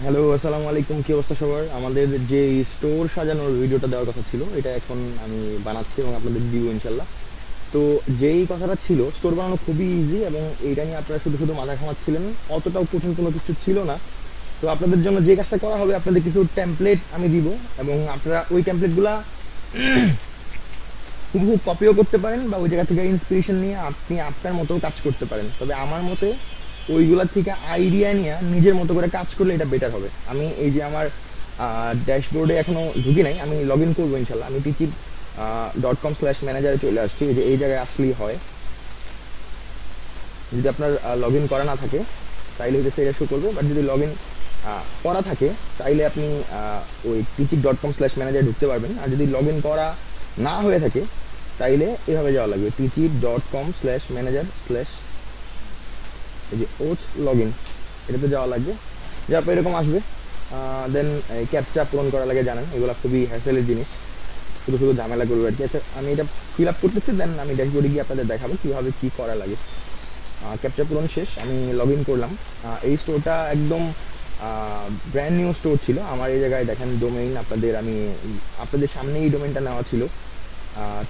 Hello, আসসালামু আলাইকুম। কি অবস্থা সবার? আমাদের যে স্টোর সাজানোর ভিডিওটা দেওয়ার কথা ছিল, এটা এখন আমি বানাচ্ছি এবং আপনাদের দিব ইনশাল্লাহ। তো যেই কথাটা ছিল, স্টোর বানানো খুবই ইজি এবং এইটা নিয়ে আপনারা শুধু শুধু মাথা ঘামাচ্ছিলেন, অতটাও কঠিন কোনো কিছু ছিল না। তো আপনাদের জন্য যে কাজটা করা হবে, আপনাদের কিছু টেমপ্লেট আমি দিব এবং আপনারা ওই টেমপ্লেটগুলা হুবহু কপিও করতে পারেন বা ওই জায়গা থেকে ইন্সপিরেশন নিয়ে আপনি আপনার মতো কাজ করতে পারেন। তবে আমার মতে ওইগুলা থেকে আইডিয়া নিয়ে নিজের মতো করে কাজ করলে এটা বেটার হবে। আমি এই যে আমার ড্যাশবোর্ডে এখনো ঢুকি নাই, আমি লগ ইন করবো ইনশাল্লাহ। আমি টিচিপ.com/ম্যানেজারে চলে আসছি। এই যে এই জায়গায় আসলেই হয়, যদি আপনার লগ ইন করা না থাকে তাইলে হচ্ছে এটা শো করবে, বাট যদি লগ ইন করা থাকে তাইলে আপনি ওই টিচিপ.com/ম্যানেজারে ঢুকতে পারবেন। আর যদি লগ ইন করা না হয়ে থাকে তাইলে এভাবে যাওয়া লাগবে, টিচিপ.com/ম্যানেজার স্ল্যাশ এই যে ওচ লগ ইন, এটাতে যাওয়া লাগবে। যাওয়ার পর এরকম আসবে। দেন ক্যাপচা পূরণ করা লাগে, জানেন এগুলো খুবই হ্যাসেলের জিনিস, শুধু শুধু ঝামেলা করবে আর কি। আচ্ছা, আমি এটা ফিল আপ করতেছি, দেন আমি ড্যাশবোর্ডে গিয়ে আপনাদের দেখাবো কীভাবে কী করা লাগে। ক্যাপচা পূরণ শেষ, আমি লগ ইন করলাম। এই স্টোরটা একদম ব্র্যান্ড নিউ স্টোর ছিল আমার। এই জায়গায় দেখেন ডোমেইন আমি আপনাদের সামনে এই ডোমেইনটা নেওয়া ছিল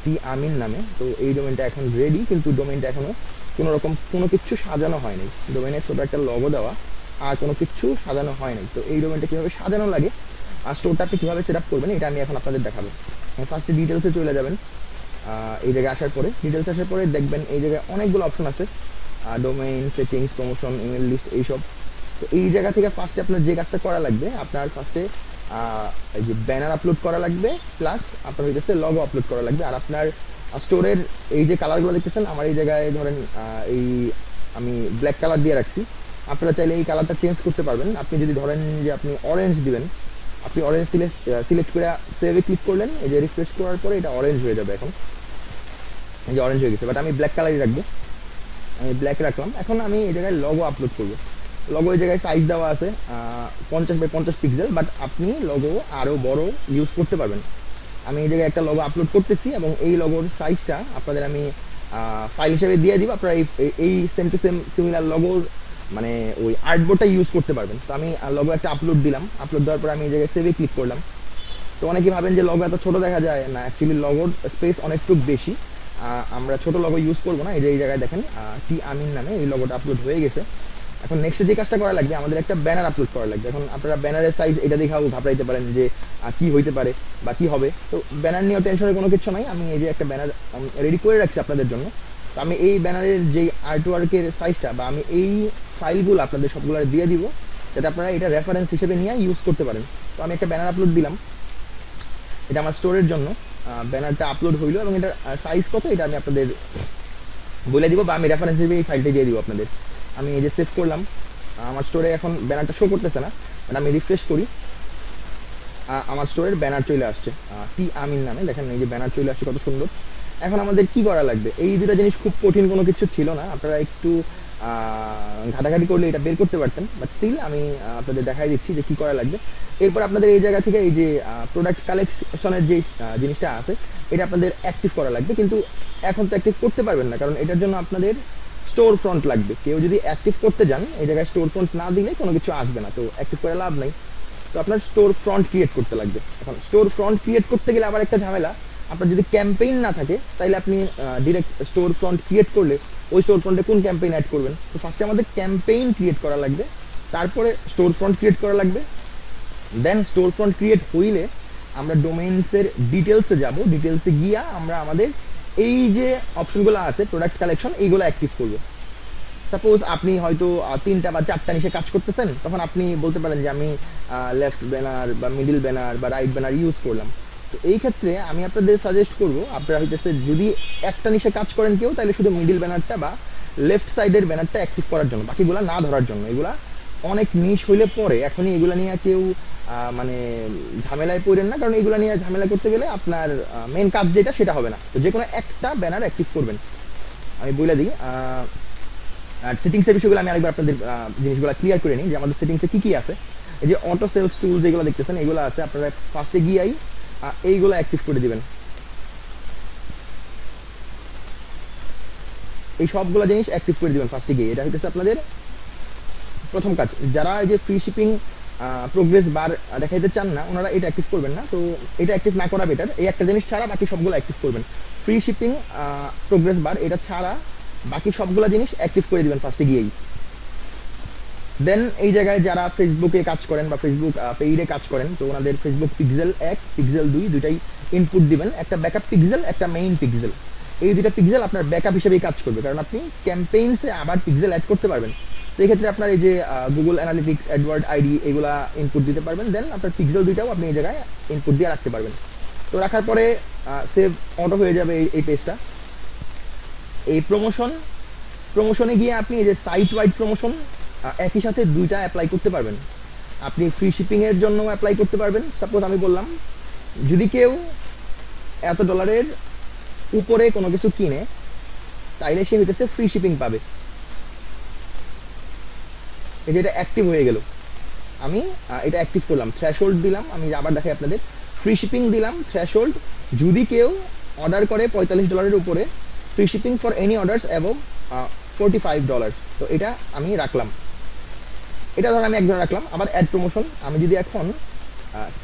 টি আমিন নামে। তো এই ডোমেইনটা এখন রেডি, কিন্তু ডোমেইনটা এখনো কোনো রকম কোনো কিছু সাজানো হয়নি। ডোমেইনের ছোটো একটা লগো দেওয়া, আর কোনো কিছু সাজানো হয় নাই। তো এই ডোমেইনটা কীভাবে সাজানো লাগে আর স্টোরটা আপনি কীভাবে সেট আপ করবেন, এটা আমি এখন আপনাদের দেখাবো। ফার্স্টে ডিটেলসে চলে যাবেন। এই জায়গায় আসার পরে ডিটেলস আসার পরে দেখবেন এই জায়গায় অনেকগুলো অপশন আছে, domain, settings, promotion, email list, এইসব। তো এই জায়গা থেকে ফার্স্টে আপনার যে কাজটা করা লাগবে, আপনার ফার্স্টে এই যে ব্যানার আপলোড করা লাগবে, প্লাস আপনার হইতেছে লগো আপলোড করা লাগবে। আর আপনার স্টোরের এই যে কালারগুলো দেখতেছেন, আমার এই জায়গায় ধরেন এই আমি ব্ল্যাক কালার দিয়ে রাখছি। আপনারা চাইলে এই কালারটা চেঞ্জ করতে পারবেন। আপনি যদি ধরেন যে আপনি অরেঞ্জ দিবেন, আপনি অরেঞ্জ সিলেক্ট করে সেভে ক্লিক করলেন, এই যে রিফ্রেশ করার পরে এটা অরেঞ্জ হয়ে যাবে। এখন এই যে অরেঞ্জ হয়ে গেছে, বাট আমি ব্ল্যাক কালারই রাখবো। আমি ব্ল্যাক রাখলাম। এখন আমি এই জায়গায় লগো আপলোড করবো। লগো এই জায়গায় সাইজ দেওয়া আছে 50x50 পিক্সেল, বাট আপনি লগো আরও বড় ইউজ করতে পারবেন। আমি এই জায়গায় একটা লগো আপলোড করতেছি এবং এই লগোর সাইজটা আপনাদের আমি ফাইল হিসেবে দিয়ে দিব। আপনারা এই সেম টু সেম সিমিলার লগোর মানে ওই আর্টবোর্ডটা ইউজ করতে পারবেন। তো আমি লগো একটা আপলোড দিলাম। আপলোড দেওয়ার পর আমি এই জায়গায় সেভে ক্লিক করলাম। তো অনেকে ভাবেন যে লগো এত ছোট দেখা যায়, না, অ্যাকচুয়ালি লগোর স্পেস অনেকটুকু বেশি। আমরা ছোট লগো ইউজ করবো না। এই যে এই জায়গায় দেখেন টি আমিন নামে এই লগোটা আপলোড হয়ে গেছে। এখন নেক্সট যে কাজটা করা লাগবে, আমাদের একটা ব্যানার আপলোড করা লাগবে। এখন আপনারা ব্যানারের সাইজ এটা দেখাও ঘাবড়াইতে পারেন যে কি হইতে পারে বা কি হবে। তো ব্যানার নিয়েও টেনশনের কোনো কিছু নাই। আমি এই যে একটা ব্যানার রেডি করে রাখছি আপনাদের জন্য। তো আমি এই ব্যানারের যেই আর্টওয়ার্কের সাইজটা বা আমি এই ফাইলগুলো আপনাদের সবগুলো দিয়ে দিব, যাতে আপনারা এটা রেফারেন্স হিসেবে নিয়ে ইউজ করতে পারেন। তো আমি একটা ব্যানার আপলোড দিলাম, এটা আমার স্টোরের জন্য। ব্যানারটা আপলোড হইলো এবং এটার সাইজ কত এটা আমি আপনাদের বলে দিব, বা আমি রেফারেন্স হিসেবে এই ফাইলটা দিয়ে দিব আপনাদের। আমি এই যে সেভ করলাম। আমার স্টোরে এখন ব্যানারটা শো করতেছে না, বাট আমি রিফ্রেশ করি, আমার স্টোরের ব্যানার চলে আসছে টি আমিন নামে। দেখেন এই যে ব্যানার চলে আসছে, কত সুন্দর। এখন আমাদের কি করা লাগবে? এই দুটো জিনিস খুব কঠিন কোনো কিছু ছিল না, আপনারা একটু ঘাটাঘাটি করলে এটা বের করতে পারতেন, বাট স্টিল আমি আপনাদের দেখাই দিচ্ছি যে কি করা লাগবে। এরপর আপনাদের এই জায়গা থেকে এই যে প্রোডাক্ট কালেকশনের যে জিনিসটা আছে, এটা আপনাদের অ্যাক্টিভ করা লাগবে। কিন্তু এখন তো অ্যাক্টিভ করতে পারবেন না, কারণ এটার জন্য আপনাদের স্টোর ফ্রন্ট লাগবে। কেউ যদি অ্যাক্টিভ করতে যান, এই জায়গায় স্টোর ফ্রন্ট না দিলে কোনো কিছু আসবে না, তো অ্যাক্টিভ করে লাভ নাই। তো আপনার স্টোর ফ্রন্ট ক্রিয়েট করতে লাগবে। এখন স্টোর ফ্রন্ট ক্রিয়েট করতে গেলে আবার একটা ঝামেলা, আপনার যদি ক্যাম্পেইন না থাকে তাহলে আপনি ডিরেক্ট স্টোর ফ্রন্ট ক্রিয়েট করলে ওই স্টোর ফ্রন্টে কোন ক্যাম্পেইন অ্যাড করবেন? তো ফার্স্টে আমাদের ক্যাম্পেইন ক্রিয়েট করা লাগবে, তারপরে স্টোর ফ্রন্ট ক্রিয়েট করা লাগবে। দেন স্টোর ফ্রন্ট ক্রিয়েট হইলে আমরা ডোমেইনসের ডিটেলসে যাব। ডিটেলসে গিয়া আমরা আমাদের এই যে অপশনগুলো আছে প্রোডাক্ট কালেকশন, এইগুলো অ্যাক্টিভ করবো। সাপোজ আপনি হয়তো 3টা বা 4টা নিচে কাজ করতেছেন, তখন আপনি বলতে পারেন যে আমি লেফট ব্যানার বা মিডিল ব্যানার বা রাইট ব্যানার ইউজ করলাম। তো এই ক্ষেত্রে আমি আপনাদের সাজেস্ট করব, আপনারা হইতেছে যদি একটা নিচে কাজ করেন কেউ, তাহলে শুধু মিডিল ব্যানারটা বা লেফট সাইডের ব্যানারটা অ্যাক্টিভ করার জন্য, বাকিগুলা না ধরার জন্য। এগুলা অনেক নিশ হইলে পরে এখনই এগুলা নিয়ে কেউ মানে ঝামেলায় পড়েন না, কারণ এগুলা নিয়ে ঝামেলা করতে গেলে আপনার মেন কাজ যেটা সেটা হবে না। তো যে কোনো একটা ব্যানার অ্যাক্টিভ করবেন। আমি বলে দিই, আর সেটিংসের বিষয়গুলো আমি আরেকবার আপনাদের জিনিসগুলো ক্লিয়ার করে নিই যে আমাদের সেটিংসে কি কি আছে। এই যে অটো সেলস টুল যেগুলো দেখতেছেন, এগুলো আছে। আপনারা ফার্স্টে গিয়েই এইগুলো অ্যাক্টিভ করে দিবেন। এই সবগুলো জিনিস অ্যাক্টিভ করে দিবেন ফার্স্টে গিয়ে। এটা হইতেছে আপনাদের প্রথম কাজ। যারা এই যে ফ্রি শিপিং প্রোগ্রেস বার দেখাইতে চান না, ওনারা এটা অ্যাক্টিভ করবেন না। তো এটা অ্যাক্টিভ না করা বেটার। এই একটা জিনিস ছাড়া বাকি সবগুলো অ্যাক্টিভ করবেন। ফ্রি শিপিং, প্রোগ্রেস বার, এটা ছাড়া বাকি সবগুলো জিনিস অ্যাক্টিভ করে দিবেন ফার্স্টে গিয়েই। দেন এই জায়গায় যারা ফেসবুকে কাজ করেন বা ফেসবুক পেইডে কাজ করেন, তো ওনাদের ফেসবুক পিক্সেল 1 পিক্সেল 2 দুইটাই ইনপুট দিবেন। একটা ব্যাকআপ পিক্সেল, একটা মেইন পিক্সেল। এই দুইটা পিক্সেল আপনার ব্যাকআপ হিসেবেই কাজ করবে, কারণ আপনি ক্যাম্পেইনসে আবার পিক্সেল অ্যাড করতে পারবেন। তো এই ক্ষেত্রে আপনার এই যে গুগল অ্যানালিটিক্স, অ্যাডওয়ার্ড আইডি এগুলা ইনপুট দিতে পারবেন। দেন আপনার পিক্সেল দুইটাও আপনি এই জায়গায় ইনপুট দিয়ে রাখতে পারবেন। তো রাখার পরে সেভ অটো হয়ে যাবে এই পেজটা। এই প্রমোশনে গিয়ে আপনি এই যে সাইট ওয়াইড প্রমোশন একই সাথে দুইটা অ্যাপ্লাই করতে পারবেন। আপনি ফ্রি শিপিং এর জন্য অ্যাপ্লাই করতে পারবেন। সাপোজ আমি বললাম যদি কেউ এত ডলারের উপরে কোনো কিছু কিনে, তাইলে সে হইতেছে ফ্রি শিপিং পাবে। এই যে এটা অ্যাক্টিভ হয়ে গেল, আমি এটা অ্যাক্টিভ করলাম, থ্রেশহোল্ড দিলাম। আমি আবার দেখাই আপনাদের, ফ্রি শিপিং দিলাম থ্রেশহোল্ড, যদি কেউ অর্ডার করে $45 উপরে, free shipping for any orders above $45। তো এটা আমি রাখলাম। এটা ধর আমি একজন রাখলাম। আবার অ্যাড প্রমোশন, আমি যদি এখন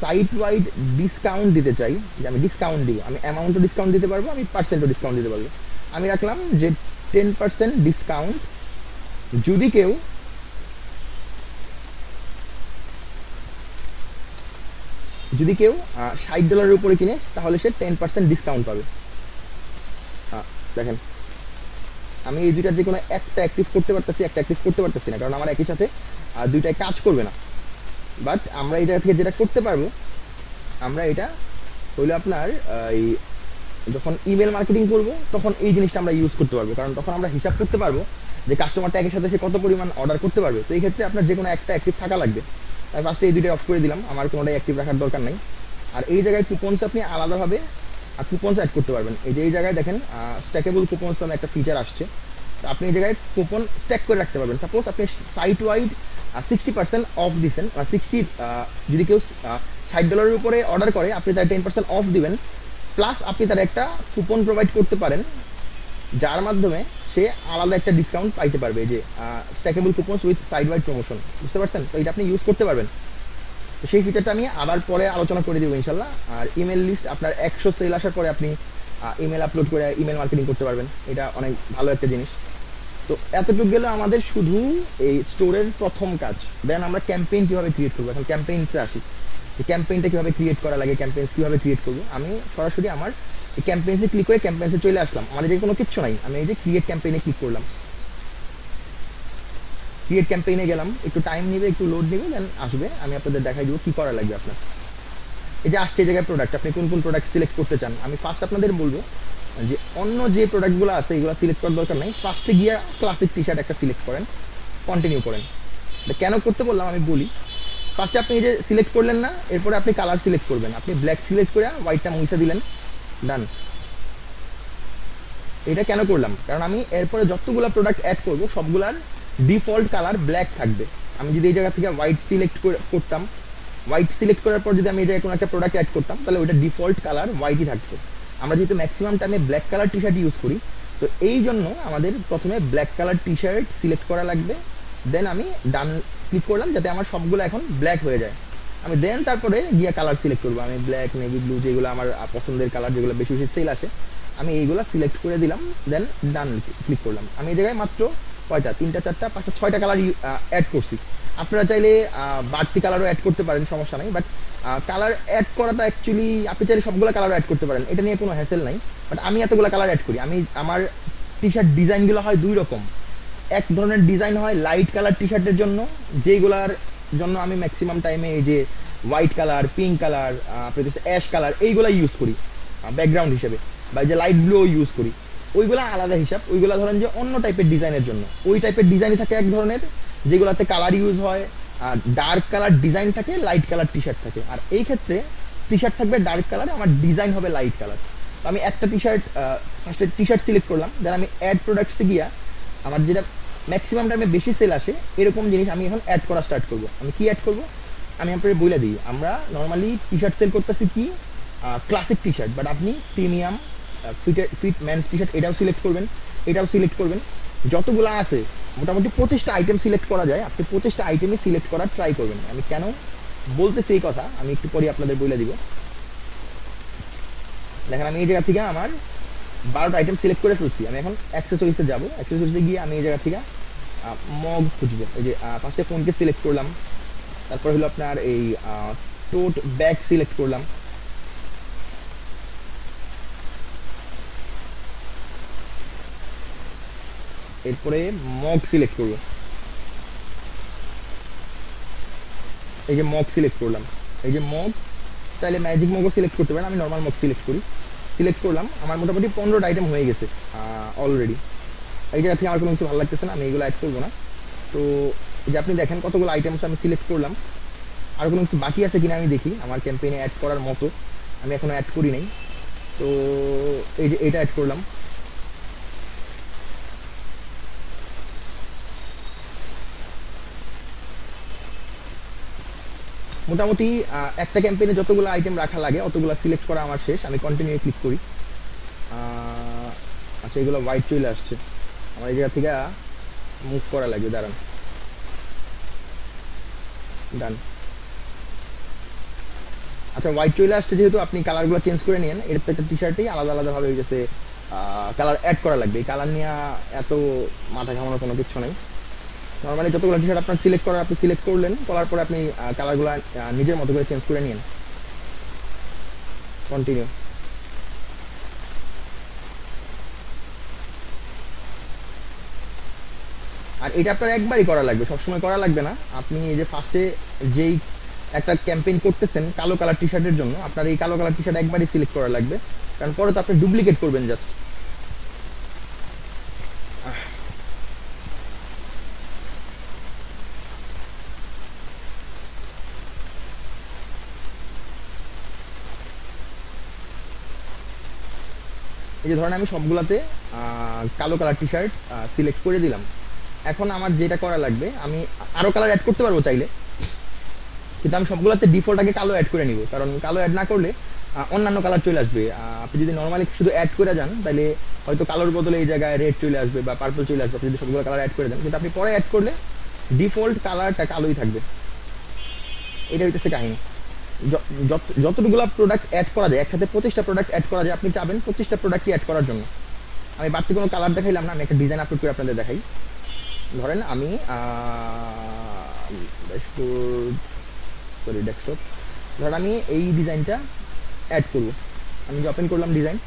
সাইট ওয়াইড ডিসকাউন্ট দিতে চাই, যে আমি ডিসকাউন্ট দিব, আমি অ্যামাউন্টও ডিসকাউন্ট দিতে পারবো, আমি পার্সেন্টও ডিসকাউন্ট দিতে পারবো। আমি রাখলাম যে 10% ডিসকাউন্ট যদি কেউ $60 উপরে কিনে, তাহলে সে 10% ডিসকাউন্ট পাবে। দেখেন আমি এই দুইটার যে কোনো একটা অ্যাক্টিভ করতে পারতেছি, একটা অ্যাক্টিভ করতে পারতেছি না, কারণ আমার একই সাথে দুইটাই কাজ করবে না। বাট আমরা এই জায়গা থেকে যেটা করতে পারবো, আমরা এটা হইলো আপনার এই যখন ইমেল মার্কেটিং করব, তখন এই জিনিসটা আমরা ইউজ করতে পারবো, কারণ তখন আমরা হিসাব করতে পারবো যে কাস্টমারটা একই সাথে সে কত পরিমাণ অর্ডার করতে পারবে। তো এই ক্ষেত্রে আপনার যে কোনো একটা অ্যাক্টিভ থাকা লাগবে। তাই ফার্স্টে এই দুইটাই অফ করে দিলাম, আমার কোনোটাই অ্যাক্টিভ রাখার দরকার নেই। আর এই জায়গায় কুপনস আপনি আলাদাভাবে কুপনস অ্যাড করতে পারবেন। এই যে এই জায়গায় দেখেন স্ট্যাকেবল কুপনস নামে একটা ফিচার আসছে। তো আপনি এই জায়গায় কুপন স্ট্যাক করে রাখতে পারবেন। সাপোজ আপনি সাইট ওয়াইড 60% অফ দিচ্ছেন, 60 যদি কেউ $60 উপরে অর্ডার করে, আপনি তার 10% অফ দিবেন, প্লাস আপনি তার একটা কুপন প্রোভাইড করতে পারেন, যার মাধ্যমে সে আলাদা একটা ডিসকাউন্ট পাইতে পারবে। যে stackable coupons with site wide promotion, বুঝতে পারছেন? তো এটা আপনি ইউজ করতে পারবেন। তো সেই ফিচারটা আমি আবার পরে আলোচনা করে দেবো ইনশাল্লাহ। আর ইমেল লিস্ট আপনার 100 সেল আসার পরে আপনি ইমেল আপলোড করে ইমেল মার্কেটিং করতে পারবেন। এটা অনেক ভালো একটা জিনিস। তো এতটুকু গেলে আমাদের শুধু এই স্টোরের প্রথম কাজ। দেন আমরা ক্যাম্পেইন কিভাবে ক্রিয়েট করবো, এখন ক্যাম্পেইনসে আসি। ক্যাম্পেইনটা কিভাবে ক্রিয়েট করা লাগে, ক্যাম্পেইন কিভাবে ক্রিয়েট করবো। আমি সরাসরি আমার ক্যাম্পেইনসে ক্লিক করে ক্যাম্পেইনসে চলে আসলাম। আমাদের যে কোনো কিচ্ছু নাই, আমি এই যে ক্রিয়েট ক্যাম্পেইনে ক্লিক করলাম। ক্রিয়েট ক্যাম্পেইনে গেলাম, একটু টাইম নেবে, একটু লোড নেবে, দেন আসবে। আমি আপনাদের দেখাই দেবো কি করা লাগবে আপনার। এই যে আসছে এই জায়গায় প্রোডাক্ট, আপনি কোন কোন প্রোডাক্ট সিলেক্ট করতে চান। আমি ফার্স্ট আপনাদের বলবো যে অন্য যে প্রোডাক্টগুলো আছে এগুলো সিলেক্ট করার দরকার নাই। ফার্স্টে গিয়ে ক্লাসিক টি শার্ট একটা সিলেক্ট করেন, কন্টিনিউ করেন। কেন করতে বললাম আমি বলি। ফার্স্টে আপনি এই যে সিলেক্ট করলেন না, এরপরে আপনি কালার সিলেক্ট করবেন। আপনি ব্ল্যাক সিলেক্ট করে হোয়াইটটা মুছে দিলেন, ডান। এটা কেন করলাম, কারণ আমি এরপরে যতগুলো প্রোডাক্ট অ্যাড করব সবগুলার ডিফল্ট কালার ব্ল্যাক থাকবে। আমি যদি এই জায়গা থেকে হোয়াইট সিলেক্ট করতাম, হোয়াইট সিলেক্ট করার পর যদি আমি এই জায়গায় কোনো একটা প্রোডাক্ট অ্যাড করতাম, তাহলে ওইটা ডিফল্ট কালার হোয়াইটই থাকতো। আমরা যেহেতু ম্যাক্সিমাম টাইমে black colour T shirt use করি, তো এই জন্য আমাদের প্রথমে black colour T shirt select করা লাগবে। দেন আমি ডান ক্লিক করলাম, যাতে আমার সবগুলো এখন ব্ল্যাক হয়ে যায়। আমি দেন তারপরে গিয়ে কালার সিলেক্ট করবো। আমি ব্ল্যাক, নেভি ব্লু, যেগুলো আমার পছন্দের কালার, যেগুলো বেশি বেশি সেল আসে, আমি এইগুলো সিলেক্ট করে দিলাম। দেন ডান ক্লিক করলাম। আমি এই জায়গায় মাত্র কয়টা, 3টা 4টা 5টা 6টা কালার অ্যাড করছি। আপনারা চাইলে বাড়তি কালারও অ্যাড করতে পারেন, সমস্যা নাই। বাট কালার অ্যাড করাটা অ্যাকচুয়ালি আপনি চাইলে সবগুলো কালার অ্যাড করতে পারেন, এটা নিয়ে কোনো হ্যাসেল নাই। বাট আমি এতগুলো কালার অ্যাড করি। আমার টি শার্ট ডিজাইনগুলো হয় দুই রকম। এক ধরনের ডিজাইন হয় লাইট কালার টি শার্টের জন্য, যেগুলার জন্য আমি ম্যাক্সিমাম টাইমে এই যে white colour, pink colour, ash colour এইগুলা ইউজ করি ব্যাকগ্রাউন্ড হিসেবে, বা যে লাইট ব্লু ইউজ করি, ওইগুলা আলাদা হিসাব। ওইগুলা ধরেন যে অন্য টাইপের ডিজাইনের জন্য, ওই টাইপের ডিজাইনই থাকে এক ধরনের, যেগুলাতে কালার ইউজ হয়, আর ডার্ক কালার ডিজাইন থাকে, লাইট কালার টি শার্ট থাকে। আর এই ক্ষেত্রে টি শার্ট থাকবে ডার্ক কালার, আমার ডিজাইন হবে লাইট কালার। তো আমি একটা টি শার্ট ফার্স্টে টি শার্ট সিলেক্ট করলাম। দেন আমি অ্যাড প্রোডাক্টসে গিয়া আমার যেটা ম্যাক্সিমাম টাইমে বেশি সেল আসে এরকম জিনিস আমি এখন অ্যাড করা স্টার্ট করবো। আমি কি অ্যাড করবো আমি আপনাদের বলে দিই। আমরা নর্মালি টি শার্ট সেল করতেছি কি ক্লাসিক টি শার্ট, বাট আপনি premium fit man's T shirt এটাও সিলেক্ট করবেন, এটাও সিলেক্ট করবেন। যতগুলো আছে মোটামুটি 25টা আইটেম সিলেক্ট করা যায়, আপনি 25টা আইটেমই সিলেক্ট করার ট্রাই করবেন। আমি কেন বলতেছি এই কথা, আমি একটু পরে আপনাদের বলে দিব। দেখেন আমি এই জায়গা থেকে আমার 12টা আইটেম সিলেক্ট করে ফেলছি। আমি এখন অ্যাক্সেসরিজে যাব, অ্যাক্সেসরিজে গিয়ে আমি এই জায়গা থেকে মগ খুঁজবো। এই যে ফার্স্টে ফোনকে সিলেক্ট করলাম, তারপর হলো আপনার এই টোট ব্যাগ সিলেক্ট করলাম, এরপরে মগ সিলেক্ট করবো। এই যে মগ সিলেক্ট করলাম, এই যে মগ, চাইলে ম্যাজিক মগও সিলেক্ট করতে পারেন, আমি নর্মাল মগ সিলেক্ট করি। সিলেক্ট করলাম, আমার মোটামুটি 15টা আইটেম হয়ে গেছে অলরেডি। এই জায়গা থেকে আমার কোনো কিছু ভালো লাগতেছে না, আমি এগুলো অ্যাড করবো না। তো এই যে আপনি দেখেন কতগুলো আইটেমস আমি সিলেক্ট করলাম, আর কোনো কিছু বাকি আছে কিনা আমি দেখি আমার ক্যাম্পেইনে অ্যাড করার মতো। আমি এখনো অ্যাড করি নাই, তো এই যে এটা অ্যাড করলাম। মোটামুটি একটা ক্যাম্পেইনে যতগুলো আইটেম রাখা লাগে অতগুলো সিলেক্ট করা আমার শেষ। আমি কন্টিনিউ ক্লিক করি। আচ্ছা, এগুলো হোয়াইট চলে আসছে, আমার এই জায়গা থেকে মুভ করা লাগবে, দাঁড়ান। ডান। আচ্ছা, হোয়াইট চলে আসছে যেহেতু আপনি কালারগুলো চেঞ্জ করে নিন। এর প্রত্যেকটা টি শার্টেই আলাদা আলাদাভাবে হয়ে গেছে কালার অ্যাড করা লাগবে। এই কালার নিয়ে এত মাথা ঘামানোর কোনো কিছু নেই। নর্মালি যতগুলো টি শার্ট আপনার সিলেক্ট করার আপনি সিলেক্ট করলেন, করার পরে আপনি কালারগুলো নিজের মতো করে চেঞ্জ করে নিন। কন্টিনিউ। আর এটা আপনার একবারই করা লাগবে, সবসময় করা লাগবে না। আপনি এই যে ফার্স্টে যেই একটা ক্যাম্পেইন করতেছেন কালো কালার টি শার্টের জন্য, আপনার এই কালো কালার টি শার্ট একবারই সিলেক্ট করা লাগবে, কারণ পরে তো আপনি ডুপ্লিকেট করবেন জাস্ট। এই যে ধরেন আমি সবগুলাতে কালো কালার টি শার্ট সিলেক্ট করে দিলাম। এখন আমার যেটা করা লাগবে, আমি আরো কালার অ্যাড করতে পারবো চাইলে, কিন্তু আমি সবগুলোতে ডিফল্ট আগে কালো অ্যাড করে নিব, কারণ কালো অ্যাড না করলে অন্যান্য কালার চলে আসবে। আপনি যদি নর্মালি শুধু অ্যাড করে যান তাহলে হয়তো কালোর বদলে এই জায়গায় রেড চলে আসবে বা পার্পল চলে আসবে, আপনি যদি সবগুলো কালার অ্যাড করে দেন। কিন্তু আপনি পরে অ্যাড করলে ডিফল্ট কালারটা কালোই থাকবে। এটা হইতেছে কাহিনী। যতটুকুলা প্রোডাক্ট অ্যাড করা যায়, একসাথে 25টা প্রোডাক্ট অ্যাড করা যায়, আপনি চাবেন 25টা প্রোডাক্টই অ্যাড করার জন্য। আমি বাড়তি কোনো কালার দেখাইলাম না, আমি একটা ডিজাইন আপলোড করে আপনাদের দেখাই। ধরেন আমি ড্যাশবোর্ড, সরি ডেস্কটপ, ধরেন আমি এই ডিজাইনটা অ্যাড করব। আমি যে ওপেন করলাম ডিজাইন,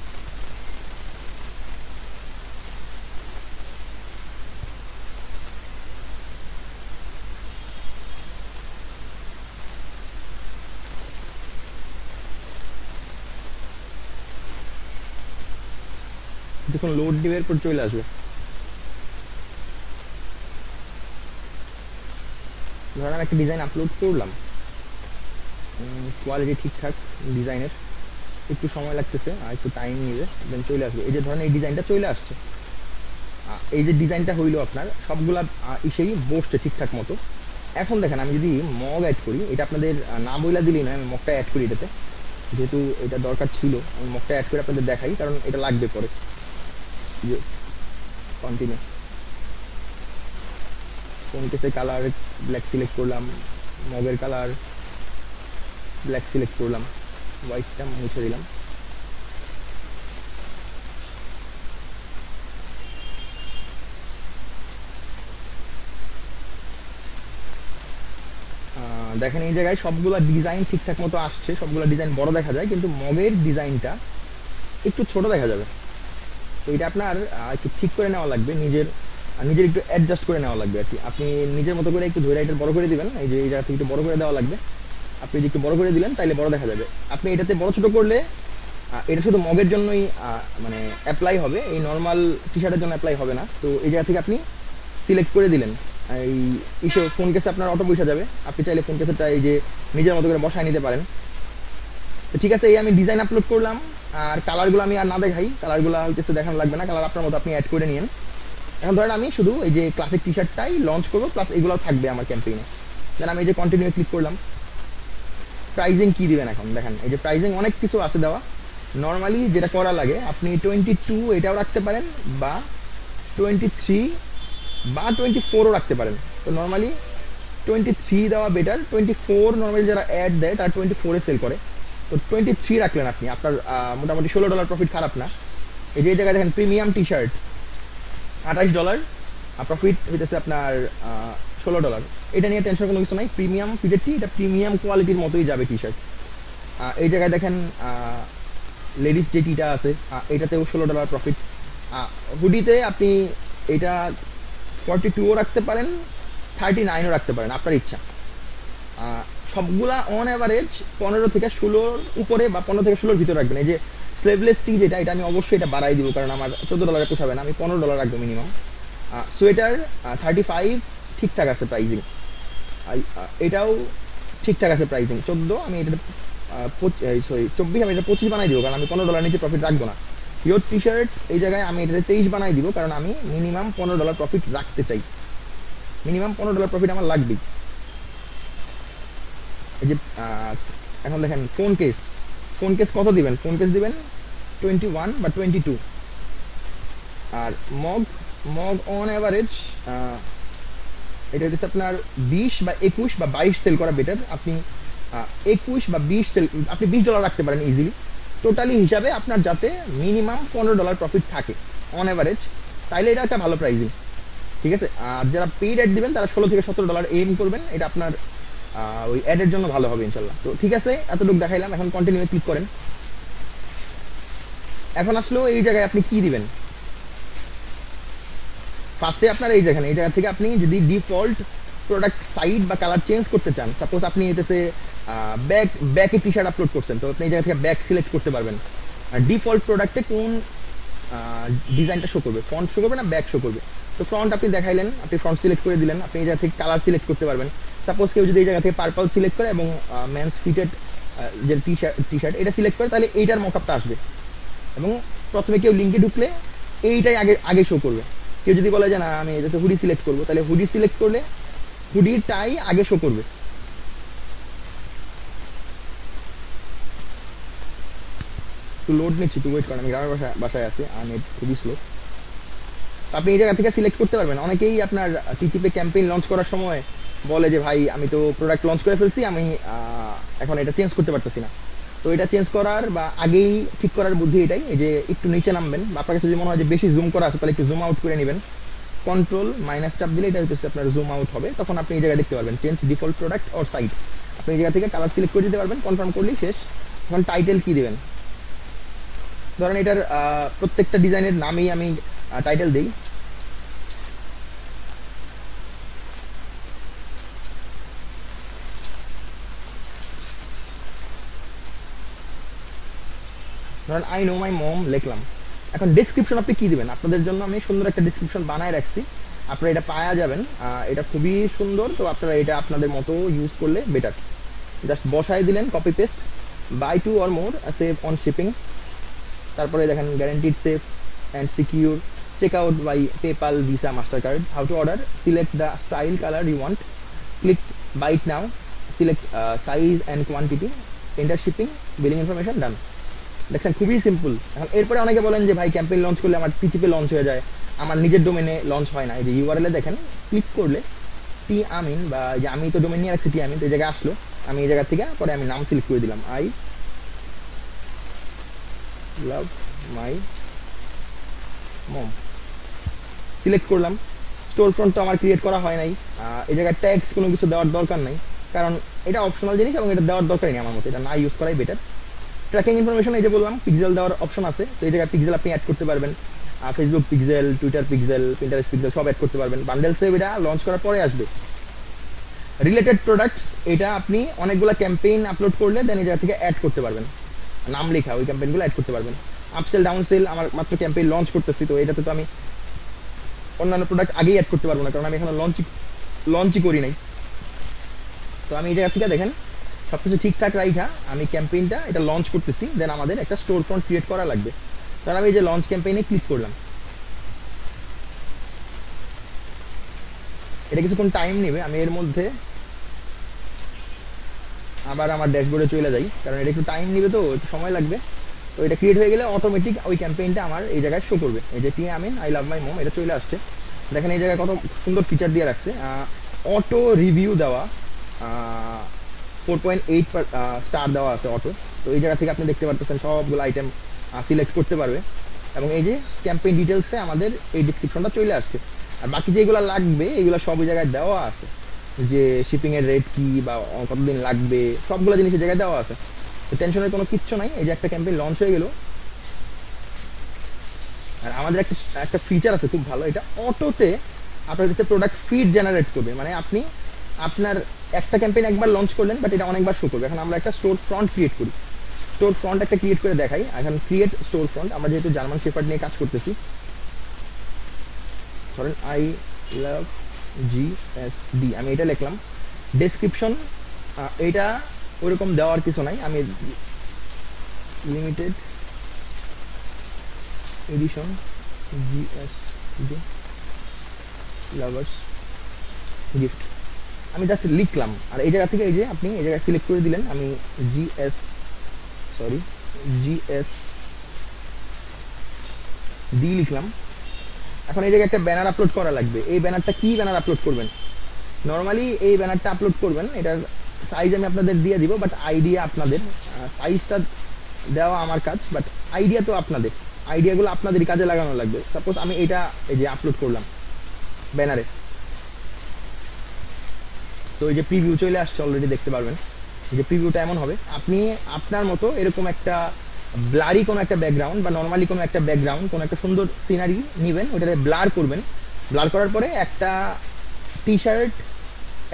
যখন লোড দিবে এরপর চলে আসবে। ধরেন আমি একটা ডিজাইন আপলোড করলাম, কোয়ালিটি ঠিকঠাক ডিজাইনের, একটু সময় লাগতেছে আর একটু টাইম নিবে, দেন চলে আসবে। এই যে ধরেন এই ডিজাইনটা চলে আসছে। এই যে ডিজাইনটা হইলো আপনার সবগুলা ইসেই বসছে ঠিকঠাক মতো। এখন দেখেন আমি যদি মগ অ্যাড করি, এটা আপনাদের না বইলা দিলেই নয়, আমি মগটা অ্যাড করি এটাতে, যেহেতু এটা দরকার ছিল। আমি মগটা অ্যাড করে আপনাদের দেখাই, কারণ এটা লাগবে পরে। যে কন্টিনিউ, কোন কেসে কালার ব্ল্যাক সিলেক্ট করলাম, মগের কালার ব্ল্যাক সিলেক্ট করলাম, হোয়াইটটা মুছে দিলাম। দেখেন এই জায়গায় সবগুলা ডিজাইন ঠিকঠাক মতো আসছে, সবগুলা ডিজাইন বড় দেখা যায়, কিন্তু মগের ডিজাইনটা একটু ছোট দেখা যাবে। তো এটা আপনার একটু ঠিক করে নেওয়া লাগবে, নিজের নিজের একটু অ্যাডজাস্ট করে নেওয়া লাগবে আর কি। আপনি নিজের মতো করে একটু ধরে এটা বড় করে দিবেন, এই যে এই জায়গা থেকে একটু বড় করে দেওয়া লাগবে। আপনি যদি একটু বড় করে দিলেন তাহলে বড় দেখা যাবে। আপনি এটাতে বড় ছোট করলে এটা শুধু মগের জন্যই মানে অ্যাপ্লাই হবে, এই নর্মাল টি শার্টের জন্য অ্যাপ্লাই হবে না। তো এই জায়গা থেকে আপনি সিলেক্ট করে দিলেন, এই ইস্যু ফোন কেসে আপনার অটো বসে যাবে। আপনি চাইলে ফোন কেসেরটা এই যে নিজের মতো করে বসায় নিতে পারেন। তো ঠিক আছে, এই আমি ডিজাইন আপলোড করলাম, আর কালারগুলো আমি আর না দেখাই, কালারগুলো কিছু দেখানো লাগবে না, কালার আপনার মতো আপনি অ্যাড করে নিন। এখন ধরেন আমি শুধু এই যে ক্লাসিক টি শার্টটাই লঞ্চ করবো, প্লাস এগুলো থাকবে আমার ক্যাম্পেইনে। দেন আমি এই যে কন্টিনিউ ক্লিক করলাম। প্রাইজিং কি দিবেন এখন দেখেন, এই যে প্রাইজিং অনেক কিছু আছে দেওয়া। নর্মালি যেটা করা লাগে, আপনি 22 এটাও রাখতে পারেন, বা 23 বা 24ও রাখতে পারেন। তো নর্মালি 23 দেওয়া বেটার। 24 নর্মালি যারা অ্যাড দেয় তারা 24-এ সেল করে, তো 23 রাখলেন আপনি, আপনার মোটামুটি $16 প্রফিট খারাপ না। এই যে জায়গায় দেখেন প্রিমিয়াম টি শার্ট $28, প্রফিট হইতেছে আপনার $16। এটা নিয়ে টেনশন কোনো কিছু নাই, প্রিমিয়াম ফিটেড টি, এটা প্রিমিয়াম কোয়ালিটির মতোই যাবে টি শার্ট। এই জায়গায় দেখেন লেডিস যে টিটা আছে এটাতেও $16 প্রফিট। হুডিতে আপনি এটা 42ও রাখতে পারেন, 39ও রাখতে পারেন, আপনার ইচ্ছা। সবগুলা অন অ্যাভারেজ 15 থেকে 16 উপরে বা 15 থেকে 16 ভিতরে রাখবেন। এই যে স্লেভলেস টি যেটা, এটা আমি অবশ্যই এটা বাড়াই দিব, কারণ আমার $14 পোষাবে না, আমি $15 রাখবো মিনিমাম। সোয়েটার 35 ঠিকঠাক আছে প্রাইজিং, এটাও ঠিকঠাক আছে প্রাইজিং। 14 আমি এটা 24, আমি এটা 25 বানাই দিব, কারণ আমি $15 নিচে প্রফিট রাখবো না। পিওর টি শার্ট এই জায়গায় আমি এটাতে 23 বানাই দিব, কারণ আমি মিনিমাম $15 প্রফিট রাখতে চাই, মিনিমাম $15 প্রফিট আমার লাগবেই। এই যে এখন দেখেন ফোন কেস কত দিবেন? ফোন কেস দিবেন 21 বা 22। আর মগ অন অ্যাভারেজ এটা হচ্ছে আপনার 20 বা 21 বা 22 সেল করা বেটার। আপনি 21 বা 20 সেল, আপনি $20 রাখতে পারেন ইজিলি। টোটালি হিসাবে আপনার যাতে মিনিমাম $15 প্রফিট থাকে অন অ্যাভারেজ, তাইলে এটা একটা ভালো প্রাইজিং, ঠিক আছে। আর যারা পেইড অ্যাড দিবেন তারা $16 থেকে $17 এম করবেন, এটা আপনার ওই অ্যাডের জন্য ভালো হবে ইনশাল্লাহ। তো ঠিক আছে, এতটুকু দেখাইলাম, এখন কন্টিনিউ ক্লিক করেন। এখন আসলেও এই জায়গায় আপনি কি দিবেন? ফার্স্টে আপনার এই জায়গা থেকে আপনি যদি ডিফল্ট প্রোডাক্ট সাইড বা কালার চেঞ্জ করতে চান, সাপোজ আপনি এটাতে ব্যাকে টি শার্ট আপলোড করছেন, তো আপনি এই জায়গা থেকে ব্যাক সিলেক্ট করতে পারবেন। আর ডিফল্ট প্রোডাক্টে কোন ডিজাইনটা শো করবে, ফ্রন্ট শো করবে না ব্যাক শো করবে। তো ফ্রন্ট আপনি দেখাইলেন, আপনি ফ্রন্ট সিলেক্ট করে দিলেন, আপনি এই জায়গা থেকে কালার সিলেক্ট করতে পারবেন। সাপোজ কেউ যদি এই জায়গা থেকে পার্পল সিলেক্ট করে এবং মেন্স ফিটেড যে টি শার্ট এটা সিলেক্ট করে, তাহলে এইটার মকআপটা আসবে। এবং প্রথমে কেউ লিঙ্কে ঢুকলে এইটাই আগে শো করবে। কেউ যদি বলে যে না আমি এটাতে হুডি সিলেক্ট করবো, তাহলে হুডি সিলেক্ট করলে হুডিটাই আগে শো করবে। তো লোড নিচ্ছি, তো ওয়েট করেন, আমি গ্রামের বাসায় আছি, আমি খুবই স্লো। আপনি এই জায়গা থেকে সিলেক্ট করতে পারবেন। অনেকেই আপনার টিটিপে ক্যাম্পেইন লঞ্চ করার সময় বলে যে ভাই আমি তো প্রোডাক্ট লঞ্চ করে ফেলছি, আমি এখন এটা চেঞ্জ করতে পারতেছি না। তো এটা চেঞ্জ করার বা আগেই ঠিক করার বুদ্ধি এটাই, এই যে একটু নিচে নামবেন, বা আপনার কাছে যদি মনে হয় যে বেশি জুম করা আছে তাহলে একটু জুম আউট করে নেবেন। কন্ট্রোল মাইনাস চাপ দিলে এটা হচ্ছে আপনার জুম আউট হবে, তখন আপনি এই জায়গায় দেখতে পারবেন change default product or site. আপনি এই জায়গা থেকে কালার সিলেক্ট করে দিতে পারবেন, কনফার্ম করলেই শেষ। এখন টাইটেল কি দিবেন? ধরেন এটার প্রত্যেকটা ডিজাইনের নামেই আমি টাইটেল দিই। ধরেন আই নো মাই মম লিখলাম। এখন ডেসক্রিপশন আপনি কি দিবেন? আপনাদের জন্য আমি সুন্দর একটা ডেসক্রিপশন বানায় রাখছি, আপনারা এটা পাওয়া যাবেন, এটা খুবই সুন্দর। তো আপনারা এটা আপনাদের মতো ইউজ করলে বেটার। জাস্ট বসায় দিলেন, copy paste, buy 2 or more, save on shipping. তারপরে দেখেন guaranteed safe and secure, check out by PayPal, Visa, Mastercard, how to order, select the style colour you want, click buy it now, select size and quantity, enter shipping, billing information, done. দেখেন খুবই simple. এখন এরপরে অনেকে বলেন যে ভাই campaign launch করলে আমার টিচিপে লঞ্চ হয়ে যায়, আমার নিজের ডোমেনে লঞ্চ হয় না। এই যে ইউআরএলে দেখেন ক্লিক করলে টি আমিন, বা যে আমি তো ডোমেন নিয়ে রাখছি টি আমিন, তো এই জায়গায় আসলো, আমি এই জায়গা থেকে পরে আমি নাম সিলেক্ট করে দিলাম, I love my mom, select করলাম। স্টোর ফ্রন্ট তো আমার ক্রিয়েট করা হয় নাই, এই জায়গায় ট্যাগস কোনো কিছু দেওয়ার দরকার নাই, কারণ এটা অপশনাল জিনিস এবং এটা দেওয়ার দরকারই নেই আমার মতে, এটা না ইউজ করাই বেটার। ট্র্যাকিং ইনফরমেশন এই যে বললাম পিক্সেল দেওয়ার অপশন আছে, তো এই জায়গায় পিক্সেল আপনি অ্যাড করতে পারবেন, Facebook pixel, Twitter pixel, Pinterest pixel সব অ্যাড করতে পারবেন। বান্ডেল সেভ এটা লঞ্চ করার পরে আসবে। রিলেটেড প্রোডাক্টস এটা আপনি অনেকগুলো ক্যাম্পেইন আপলোড করলে দেন এই জায়গা থেকে অ্যাড করতে পারবেন, নাম লেখা ওই ক্যাম্পেইনগুলো অ্যাড করতে পারবেন। আপসেল ডাউনসেল আমার মাত্র ক্যাম্পেইন লঞ্চ করতেছি, তো এটাতে তো আমি অন্যান্য প্রোডাক্ট আগেই অ্যাড করতে পারবো না, কারণ আমি এখনো লঞ্চই করি নাই। তো আমি এই জায়গা থেকে দেখেন সবকিছু ঠিকঠাক রাইখা আমি ক্যাম্পেইনটা এটা লঞ্চ করতেছি, দেন আমাদের একটা স্টোর ফ্রন্ট ক্রিয়েট করা লাগবে। তাহলে আমি এই যে লঞ্চ ক্যাম্পেইনে ক্লিক করলাম, এটা কিছুক্ষণ টাইম নেবে। আমি এর মধ্যে আবার আমার ড্যাশবোর্ডে চলে যাই, কারণ এটা একটু টাইম নেবে, তো একটু সময় লাগবে। তো এটা ক্রিয়েট হয়ে গেলে অটোমেটিক ওই ক্যাম্পেইনটা আমার এই জায়গায় শো করবে। এই যে টি আমিন আই লাভ মাই মম, এটা চলে আসছে। দেখেন এই জায়গায় কত সুন্দর ফিচার দিয়ে রাখছে। অটো রিভিউ দেওয়া 4.8 স্টার দেওয়া আছে অটো। তো এই জায়গা থেকে আপনি দেখতে পারতেছেন সবগুলো আইটেম সিলেক্ট করতে পারবে, এবং এই যে ক্যাম্পেইন ডিটেলসে আমাদের এই ডিসক্রিপশনটা চলে আসছে। আর বাকি যেগুলো লাগবে এগুলো সব ওই জায়গায় দেওয়া আছে, যে শিপিং এর রেট কি বা কতদিন লাগবে সবগুলো জিনিস এই জায়গায় দেওয়া আছে। তো টেনশনের কোনো কিচ্ছু নাই। এই যে একটা ক্যাম্পেইন লঞ্চ হয়ে গেল। আর আমাদের একটা একটা ফিচার আছে খুব ভালো, এটা অটোতে আপনার কাছে প্রোডাক্ট ফিড জেনারেট করবে। মানে আপনি আপনার একটা ক্যাম্পেইন একবার লঞ্চ করলেন, বাট এটা অনেকবার শো করবে। এখন আমরা একটা স্টোর ফ্রন্ট ক্রিয়েট করি, স্টোর ফ্রন্ট একটা ক্রিয়েট করে দেখাই। এখন ক্রিয়েট স্টোর ফ্রন্ট, আমরা যেহেতু জার্মান শেফার্ড নিয়ে কাজ করতেছি, ধরেন আই লাভ জিএসডি, আমি এটা লিখলাম। ডেসক্রিপশন এটা ওইরকম দেওয়ার কিছু নাই, আমি limited edition GSD lovers gift আমি জাস্ট লিখলাম। আর এই জায়গা থেকে এই যে আপনি এই জায়গায় সিলেক্ট করে দিলেন, আমি জিএস ডি লিখলাম। এখন এই জায়গায় একটা ব্যানার আপলোড করা লাগবে। এই ব্যানারটা কি ব্যানার আপলোড করবেন? নর্মালি এই ব্যানারটা আপলোড করবেন, এটার সাইজ আমি আপনাদের দিয়ে দিব, বাট আইডিয়া আপনাদের। সাইজটা দেওয়া আমার কাজ, বাট আইডিয়া তো আপনাদের। আইডিয়াগুলো আপনাদেরই কাজে লাগানো লাগবে। সাপোজ আমি এটা এই যে আপলোড করলাম ব্যানারে, তো এই যে প্রিভিউ চলে আসছে, অলরেডি দেখতে পারবেন যে প্রিভিউটা এমন হবে। আপনি আপনার মতো এরকম একটা ব্লারি কোনো একটা ব্যাকগ্রাউন্ড বা নর্মালি কোনো একটা ব্যাকগ্রাউন্ড, কোনো একটা সুন্দর সিনারি নেবেন, ওটাতে ব্লার করবেন। ব্লার করার পরে একটা টি শার্ট,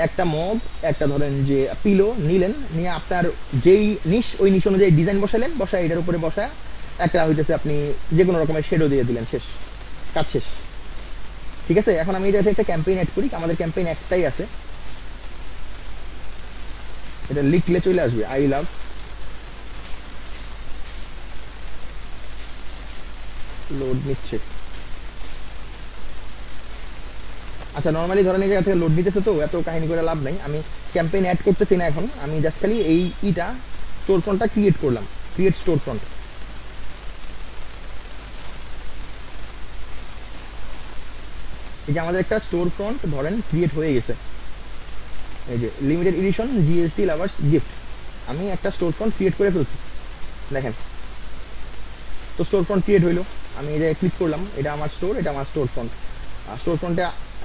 একটা মগ, একটা ধরেন যে পিলো নিলেন, নিয়ে আপনার যেই নিশ ওই নিশ অনুযায়ী ডিজাইন বসালেন, বসায় এটার উপরে বসায় একটা হইতেছে আপনি যে কোনো রকমের শেডও দিয়ে দিলেন, শেষ, কাজ শেষ। ঠিক আছে, এখন আমি এটা একটা ক্যাম্পেইন অ্যাড করি। আমাদের ক্যাম্পেইন একটাই আছে, এটা লিখলে চলে আসবে আই লাভ লোড নিচ্ছে। আচ্ছা, নর্মালি ধরেন এই জায়গা থেকে লোড নিতেছে, তো এত কাহিনী করে লাভ নাই। আমি ক্যাম্পেইন অ্যাড করতেছি না এখন, আমি জাস্ট খালি এই ইটা স্টোর ফ্রন্টটা ক্রিয়েট করলাম, ক্রিয়েট স্টোর ফ্রন্ট। এই যে আমাদের একটা স্টোর ফ্রন্ট ধরেন ক্রিয়েট হয়ে গেছে, এই যে limited edition GST lovers gift, আমি একটা স্টোর ফ্রন্ট ক্রিয়েট করে ফেলছি, দেখেন। তো স্টোর ফ্রন্ট ক্রিয়েট হইলো, আমি এই জায়গায় ক্লিক করলাম, এটা আমার স্টোর, এটা আমার স্টোর ফ্রন্ট। আর স্টোর ফ্রন্টে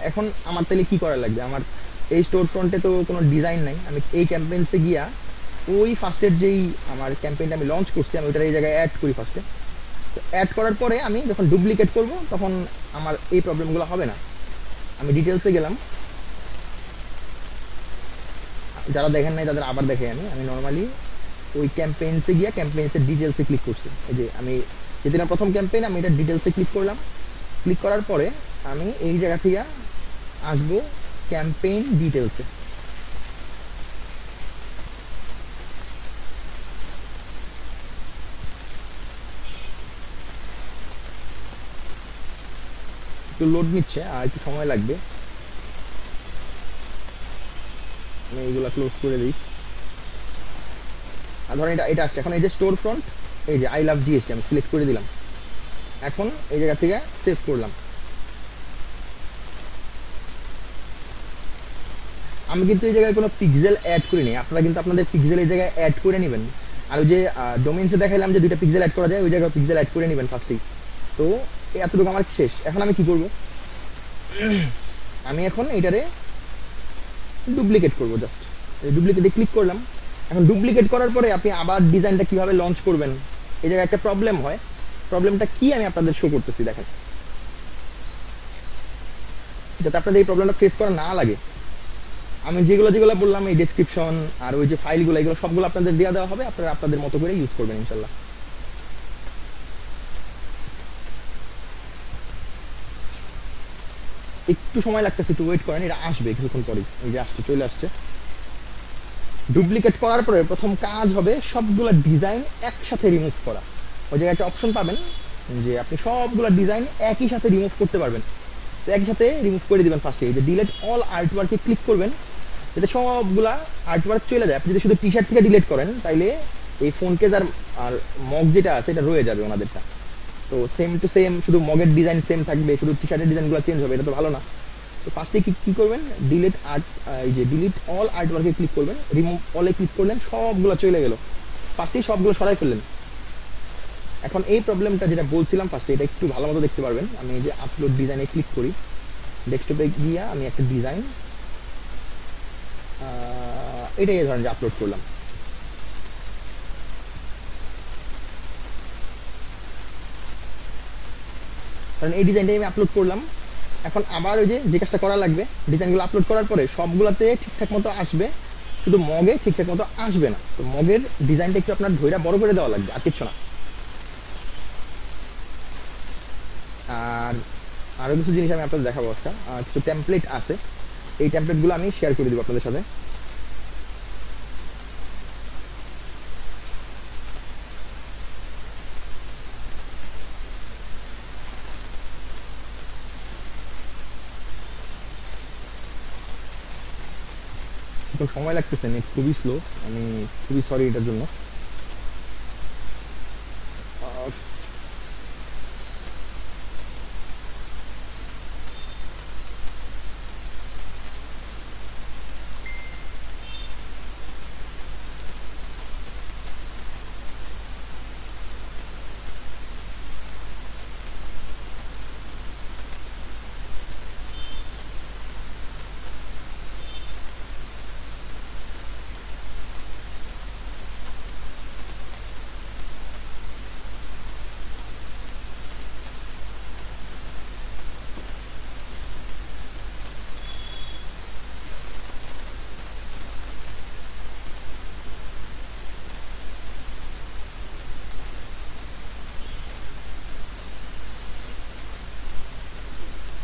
এখন আমার তাহলে কি করা লাগবে? আমার এই স্টোর ফ্রন্টে তো কোনো ডিজাইন নাই, আমি এই ক্যাম্পেইনসে গিয়া ওই ফার্স্টের যেই আমার ক্যাম্পেইনটা আমি লঞ্চ করছি, আমি ওইটা এই জায়গায় অ্যাড করি ফার্স্টে। তো অ্যাড করার পরে আমি যখন ডুপ্লিকেট করব তখন আমার এই প্রবলেমগুলো হবে না। আমি ডিটেলসে গেলাম, যারা দেখেন নাই তাদের আবার দেখে। আমি নর্মালি ওই ক্যাম্পেইনসে গিয়া ক্যাম্পেইনসের ডিটেলসে ক্লিক করছি। এই যে আমি যেদিন প্রথম ক্যাম্পেইন, আমি এটা ডিটেলসে ক্লিক করলাম। ক্লিক করার পরে আমি এই জায়গা থেকে আসবো ক্যাম্পেইন ডিটেলসে। একটু লোড নিচ্ছে আর একটু সময় লাগবে, আমি এইগুলা ক্লোজ করে দিই। আর ধরেন এটা এটা আসছে। এখন এই যে স্টোর ফ্রন্ট, এই যে আই লাভ জিএসটি আমি সিলেক্ট করে দিলাম। এখন এই জায়গা থেকে সেভ করলাম। আমি কিন্তু এই জায়গায় কোনো পিক্সেল অ্যাড করিনি, আপনারা কিন্তু আপনাদের পিক্সেল এই জায়গায় অ্যাড করে নেবেন। আর ওই যে ডোমেইনসে দেখাইলাম যে দুইটা পিক্সেল অ্যাড করা যায়, ওই জায়গায় পিক্সেল অ্যাড করে নেবেন ফার্স্টেই। তো এতটুকু আমার শেষ। এখন আমি কি করব? আমি এখন এইটারে ডুপ্লিকেট করব, জাস্ট ডুপ্লিকেটে ক্লিক করলাম। এখন ডুপ্লিকেট করার পরে আপনি আবার ডিজাইনটা কিভাবে লঞ্চ করবেন, এই জায়গায় একটা প্রবলেম হয়। প্রবলেমটা কি আমি আপনাদের শো করতেছি, দেখেন, যাতে আপনাদের এই প্রবলেমটা ফেস করা না লাগে। আমি যেগুলো যেগুলো বললাম, এই ডেসক্রিপশন আর ওই যে ফাইলগুলো, এগুলো সবগুলো আপনাদের দেওয়া দেওয়া হবে, আপনারা আপনাদের মতো করে ইউজ করবেন ইনশাল্লাহ। একটু সময় লাগতেছে, একটু ওয়েট করেন, এটা আসবে কিছুক্ষণ পরেই। এই যে আসছে, চলে আসছে। ডুপ্লিকেট করার পরে প্রথম কাজ হবে সবগুলো ডিজাইন একসাথে রিমুভ করা। ওই জায়গায় একটা অপশন পাবেন যে আপনি সবগুলো ডিজাইন একই সাথে রিমুভ করতে পারবেন। তো একই সাথে রিমুভ করে দিবেন। ফার্স্টে এই যে ডিলিট অল আর্টওয়ার্কে ক্লিক করবেন, যাতে সবগুলা আর্টওয়ার্ক চলে যায়। আপনি যদি শুধু টি শার্ট থেকে ডিলিট করেন, তাইলে এই ফোন কেজ আর মগ যেটা আছে এটা রয়ে যাবে ওনাদেরটা। তো সেম টু সেম, শুধু মগের ডিজাইন সেম থাকবে, শুধু টি শার্টের ডিজাইনগুলো চেঞ্জ হবে, এটা তো ভালো না। তো তো ফার্স্টে কি করবেন, ডিলিট আর্ট, এই যে ডিলিট অল আর্ট ওয়ার্কে ক্লিক করবেন, রিমুভ অলে ক্লিক করলেন, সবগুলো চলে গেল, ফার্স্টেই সবগুলো সরাই ফেললেন। এখন এই প্রবলেমটা যেটা বলছিলাম ফার্স্টে, এটা একটু ভালো মতো দেখতে পারবেন। আমি এই যে আপলোড ডিজাইনে ক্লিক করি, ডেস্কটপে গিয়ে আমি একটা ডিজাইন এটাই ধরেন যে আপলোড করলাম। কারণ এই ডিজাইনটাই আমি আপলোড করলাম। এখন আবার ওই যে কাজটা করা লাগবে, ডিজাইনগুলো আপলোড করার পরে সবগুলোতে ঠিকঠাক মতো আসবে, শুধু মগে ঠিকঠাক মতো আসবে না। তো মগের ডিজাইনটা একটু আপনার ধৈর্য বড় করে দেওয়া লাগবে, আর কিচ্ছু না। আর আরও কিছু জিনিস আমি আপনাদের দেখাবো একটা, কিছু টেমপ্লেট আছে, এই টেমপ্লেটগুলো আমি শেয়ার করে দেবো আপনাদের সাথে। একটু সময় লাগতেছে, নেট খুবই স্লো, আমি খুবই সরি এটার জন্য।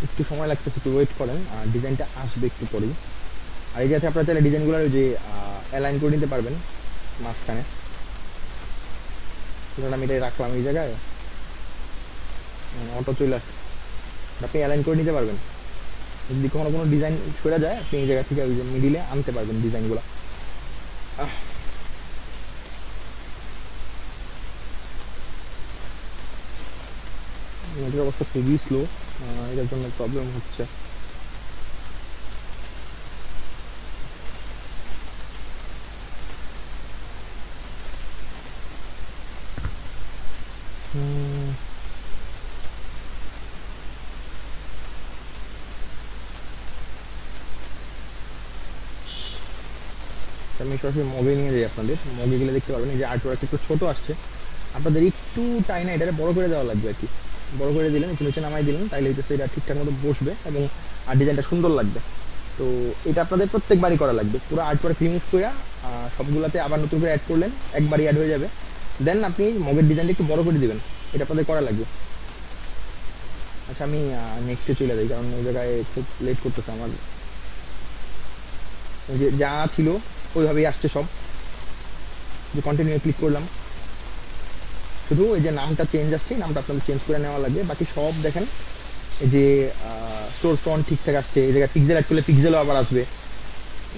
একটু সময় লাগতেছে, একটু ওয়েট করেন, আর ডিজাইনটা আসবে একটু পরেই। আর এই যাতে আপনারা চাইলে ডিজাইনগুলো যে অ্যালাইন করে নিতে পারবেন মাঝখানে। ধরুন আমি এটাই রাখলাম এই জায়গায়, অটো চলে আসছে, আপনি অ্যালাইন করে নিতে পারবেন। যদি কখনো কোনো ডিজাইন সরে যায়, আপনি এই জায়গা থেকে ওই যে মিডিলে আনতে পারবেন ডিজাইনগুলো। নেটের অবস্থা খুবই স্লো, এটার জন্য প্রবলেম হচ্ছে। আমি সরাসরি মগে নিয়ে যাই আপনাদের, মগে গেলে দেখতে পারবেন এই যে আর্টওয়ার্ক একটু ছোট আসছে, আপনাদের একটু টাইনা এটাকে বড় করে দেওয়া লাগবে আর কি। বড় করে দিলেন, একটু নিচে নামাই দিলেন, তাইলে হইতেছে এটা ঠিকঠাক মতো বসবে এবং আর ডিজাইনটা সুন্দর লাগবে। তো এটা আপনাদের প্রত্যেকবারই করা লাগবে, পুরো আর্টওয়ার্ক রিমুভ করে সবগুলাতে আবার নতুন করে অ্যাড করলেন, একবারই অ্যাড হয়ে যাবে। দেন আপনি মগের ডিজাইনটা একটু বড় করে দিবেন, এটা আপনাদের করা লাগবে। আচ্ছা আমি নেক্সটে চলে যাই, কারণ ওই জায়গায় খুব লেট করতেছে আমার। যে যা ছিল ওইভাবেই আসছে সব, যে কন্টিনিউ ক্লিক করলাম, শুধু এই যে নামটা চেঞ্জ আসছে, নামটা আপনাদের চেঞ্জ করে নেওয়া লাগবে। বাকি সব দেখেন এই যে স্টোর ফ্রন্ট ঠিকঠাক আসছে, এই জায়গায় পিক্সেল অ্যাড করলে পিক্সেলও আবার আসবে।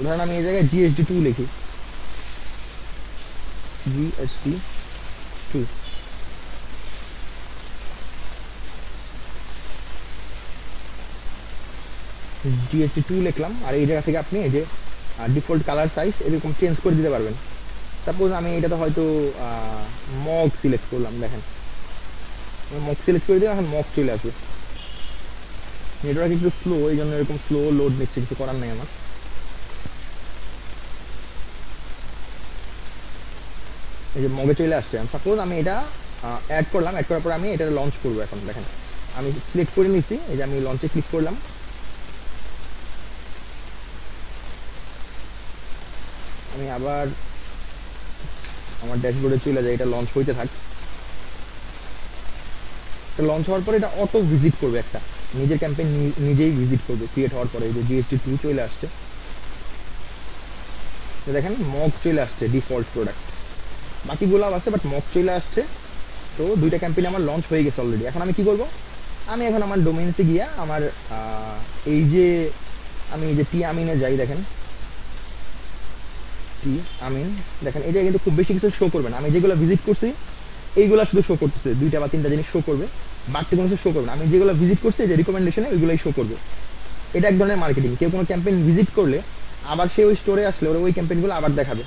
ধরেন আমি এই জায়গায় GSD2 লিখি, GSD2, GSD2 লিখলাম, আর এই জায়গা থেকে আপনি এই যে ডিফল্ট কালার সাইজ এরকম চেঞ্জ করে দিতে পারবেন। সাপোজ আমি এটাতে হয়তো মগ সিলেক্ট করলাম, দেখেন মগ সিলেক্ট করে দিলাম, এখন মগ চলে আসবে। নেটওয়ার্ক একটু স্লো, এই জন্য এরকম স্লো লোড নিচ্ছে, কিছু করার নাই আমার। এই যে মগে চলে আসছে। সাপোজ আমি এটা অ্যাড করলাম, অ্যাড করার পর আমি এটা লঞ্চ করবো। এখন দেখেন আমি সিলেক্ট করে নিচ্ছি, এই যে আমি লঞ্চে ক্লিক করলাম, আমি আবার আমার ড্যাশবোর্ডে চলে যাই, এটা লঞ্চ হইতে থাক। এটা লঞ্চ হওয়ার পরে এটা অটো ভিজিট করবে, একটা নিজের ক্যাম্পেইন নিজেই ভিজিট করবে ক্রিয়েট হওয়ার পরে। এই যে GSD2 চলে আসছে, দেখেন মগ চলে আসছে ডিফল্ট প্রোডাক্ট, বাকিগুলো আসছে বাট মগ চলে আসছে। তো দুইটা ক্যাম্পেইন আমার লঞ্চ হয়ে গেছে অলরেডি। এখন আমি কি করব, আমি এখন আমার ডোমেইনসে গিয়ে আমার এই যে আমি এই যে টি আমিনে যাই, দেখেন টি আমিন, দেখেন এটা কিন্তু খুব বেশি কিছু শো করবে না। আমি যেগুলো ভিজিট করছি এইগুলো শুধু শো করতেছে, 2টা বা 3টা জিনিস শো করবে, বাড়তি কোনো কিছু শো করবে না। আমি যেগুলো ভিজিট করছি যে রিকমেন্ডেশনে ওইগুলোই শো করবে। এটা এক ধরনের মার্কেটিং। কেউ কোনো ক্যাম্পেইন ভিজিট করলে আবার সে ওই স্টোরে আসলে ওরা ওই ক্যাম্পেইনগুলো আবার দেখাবে।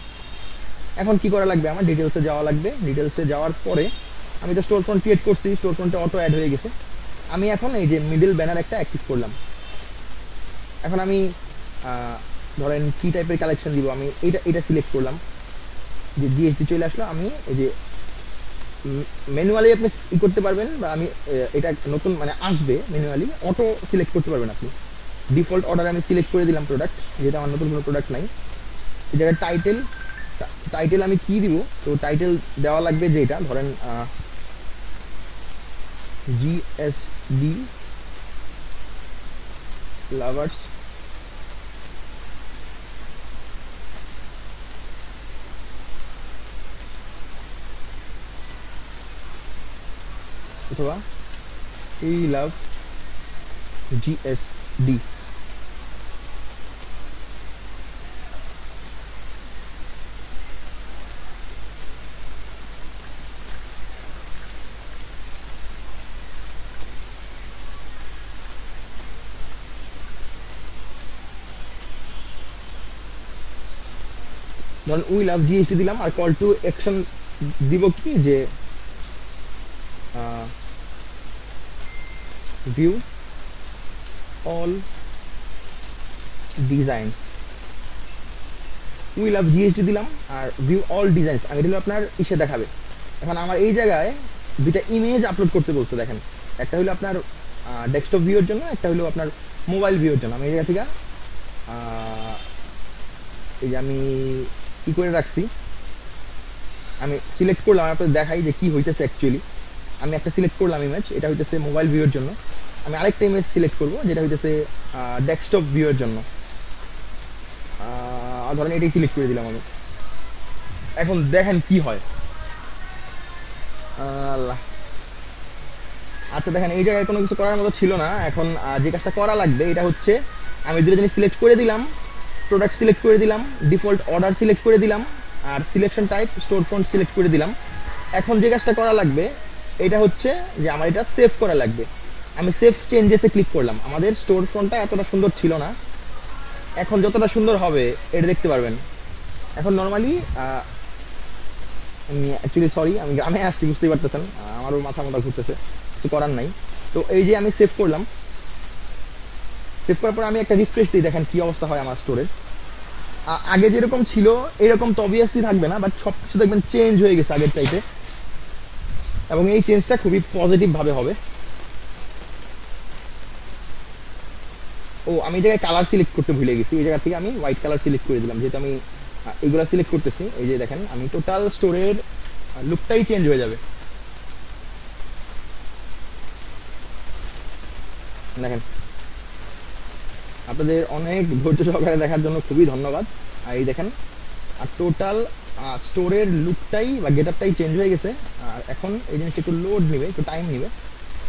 এখন কি করা লাগবে, আমার ডিটেলসে যাওয়া লাগবে। ডিটেলসে যাওয়ার পরে আমি তো স্টোর ফ্রন্ট ক্রিয়েট করছি, স্টোর ফ্রন্টে অটো অ্যাড হয়ে গেছে। আমি এখন এই যে মিডল ব্যানার একটা অ্যাক্টিভ করলাম। এখন আমি ধরেন কি টাইপের কালেকশন দিব, আমি এটা সিলেক্ট করলাম, যে জিএসটি চলে আসলো। আমি এই যে ম্যানুয়ালি আপনি ই করতে পারবেন, বা আমি এটা নতুন মানে আসবে ম্যানুয়ালি, অটো সিলেক্ট করতে পারবেন আপনি। ডিফল্ট অর্ডার আমি সিলেক্ট করে দিলাম প্রোডাক্ট, যেটা আমার নতুন কোনো প্রোডাক্ট নাই। এই জায়গায় টাইটেল আমি কি দিব, তো টাইটেল দেওয়া লাগবে যেটা ধরেন জিএসডি লাভার্স অথবা উই লাভ জিএসডি। ধরুন উই লাভ জিএসটি দিলাম, আর কল টু অ্যাকশন দিব কি, যে view all designs. We love GST দিলাম আর ভিউ অল ডিজাইনস, আমি দিলাম আপনার ইসে দেখাবে। এখন আমার এই জায়গায় দুইটা ইমেজ আপলোড করতে বলছে, দেখেন একটা হলো আপনার ডেস্কটপ ভিউর জন্য, একটা হলো আপনার মোবাইল ভিউর জন্য। আমি এই জায়গা থেকে এই যে আমি কি করে রাখছি, আমি সিলেক্ট করলাম, আমি আপনাদের দেখাই যে কি হইতেছে অ্যাকচুয়ালি। আমি একটা সিলেক্ট করলাম ইমেজ, এটা হইতেছে মোবাইল ভিউর জন্য। আমি আরেকটা ইমেজ সিলেক্ট করব, যেটা হইতেছে ডেস্কটপ ভিউর জন্য। ধরেন এটাই সিলেক্ট করে দিলাম আমি। এখন দেখেন কি হয়। আল্লাহ, আচ্ছা দেখেন এই জায়গায় কোনো কিছু করার মতো ছিল না। এখন যে কাজটা করা লাগবে এটা হচ্ছে, আমি দুটো জিনিস সিলেক্ট করে দিলাম, প্রোডাক্ট সিলেক্ট করে দিলাম, ডিফল্ট অর্ডার সিলেক্ট করে দিলাম, আর selection type storefront select করে দিলাম। এখন যে কাজটা করা লাগবে এটা হচ্ছে যে আমার এটা সেভ করা লাগবে। আমি সেভ চেঞ্জেসে ক্লিক করলাম। আমাদের স্টোর ফ্রন্টটা এতটা সুন্দর ছিল না, এখন যতটা সুন্দর হবে এটা দেখতে পারবেন। এখন নর্মালি আমি অ্যাকচুয়ালি সরি, আমি গ্রামে আসছি, বুঝতেই পারতেছেন, আমারও মাথা মোটা ঘুরতেছে, কিছু করার নাই। তো এই যে আমি সেভ করলাম, সেভ করার পর আমি একটা রিফ্রেশ দিই, দেখেন কি অবস্থা হয় আমার স্টোরের। আগে যেরকম ছিল এরকম তো অবভিয়াসলি থাকবে না, বাট সব কিছু দেখবেন চেঞ্জ হয়ে গেছে আগের চাইতে, এবং এই চেঞ্জটা খুবই পজিটিভ ভাবে হবে। ও আমি এই জায়গায় কালার সিলেক্ট করতে ভুলে গেছি, এই জায়গা থেকে আমি হোয়াইট কালার সিলেক্ট করে দিলাম, যেহেতু আমি এগুলা সিলেক্ট করতেছি। এই যে দেখেন আমি টোটাল স্টোরের লুকটাই চেঞ্জ হয়ে যাবে। দেখেন, আপনাদের অনেক ধৈর্য সহকারে দেখার জন্য খুবই ধন্যবাদ। আর এই দেখেন, আর টোটাল স্টোরের লুকটাই বা গেট আপটাই চেঞ্জ হয়ে গেছে। আর এখন এই জিনিসটা একটু লোড নেবে, একটু টাইম নেবে,